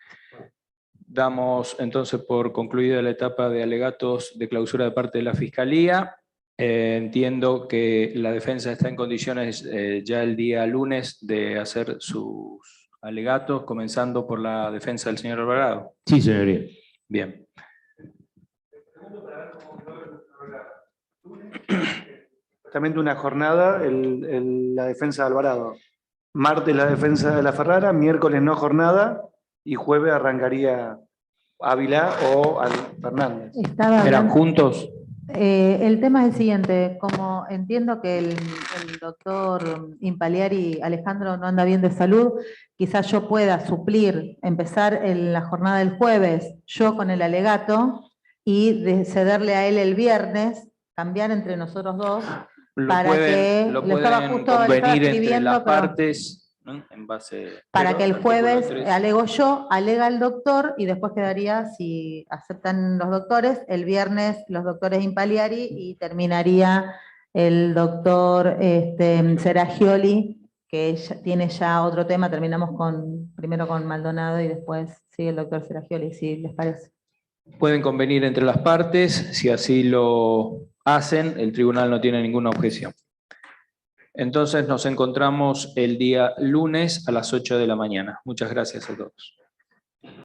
Damos entonces por concluida la etapa de alegatos de clausura de parte de la Fiscalía. Entiendo que la defensa está en condiciones ya el día lunes de hacer sus alegatos, comenzando por la defensa del señor Alvarado. Sí, señoría. Bien. Exactamente una jornada, la defensa de Alvarado. Martes la defensa de la Ferrara, miércoles no jornada y jueves arrancaría Ávila o Fernández. ¿Eran juntos? El tema es el siguiente, como entiendo que el doctor Impaliari Alejandro no anda bien de salud, quizás yo pueda suplir, empezar la jornada del jueves, yo con el alegato, y cederle a él el viernes, cambiar entre nosotros dos, para que lo pueden convenir entre las partes, ¿no? En base, para que el jueves alego yo, alega el doctor, y después quedaría, si aceptan los doctores, el viernes los doctores Impaliari, y terminaría el doctor Seragioli, que tiene ya otro tema. Terminamos primero con Maldonado y después sigue el doctor Seragioli, si les parece. Pueden convenir entre las partes, si así lo hacen, el tribunal no tiene ninguna objeción. Entonces nos encontramos el día lunes a las 8 de la mañana. Muchas gracias a todos.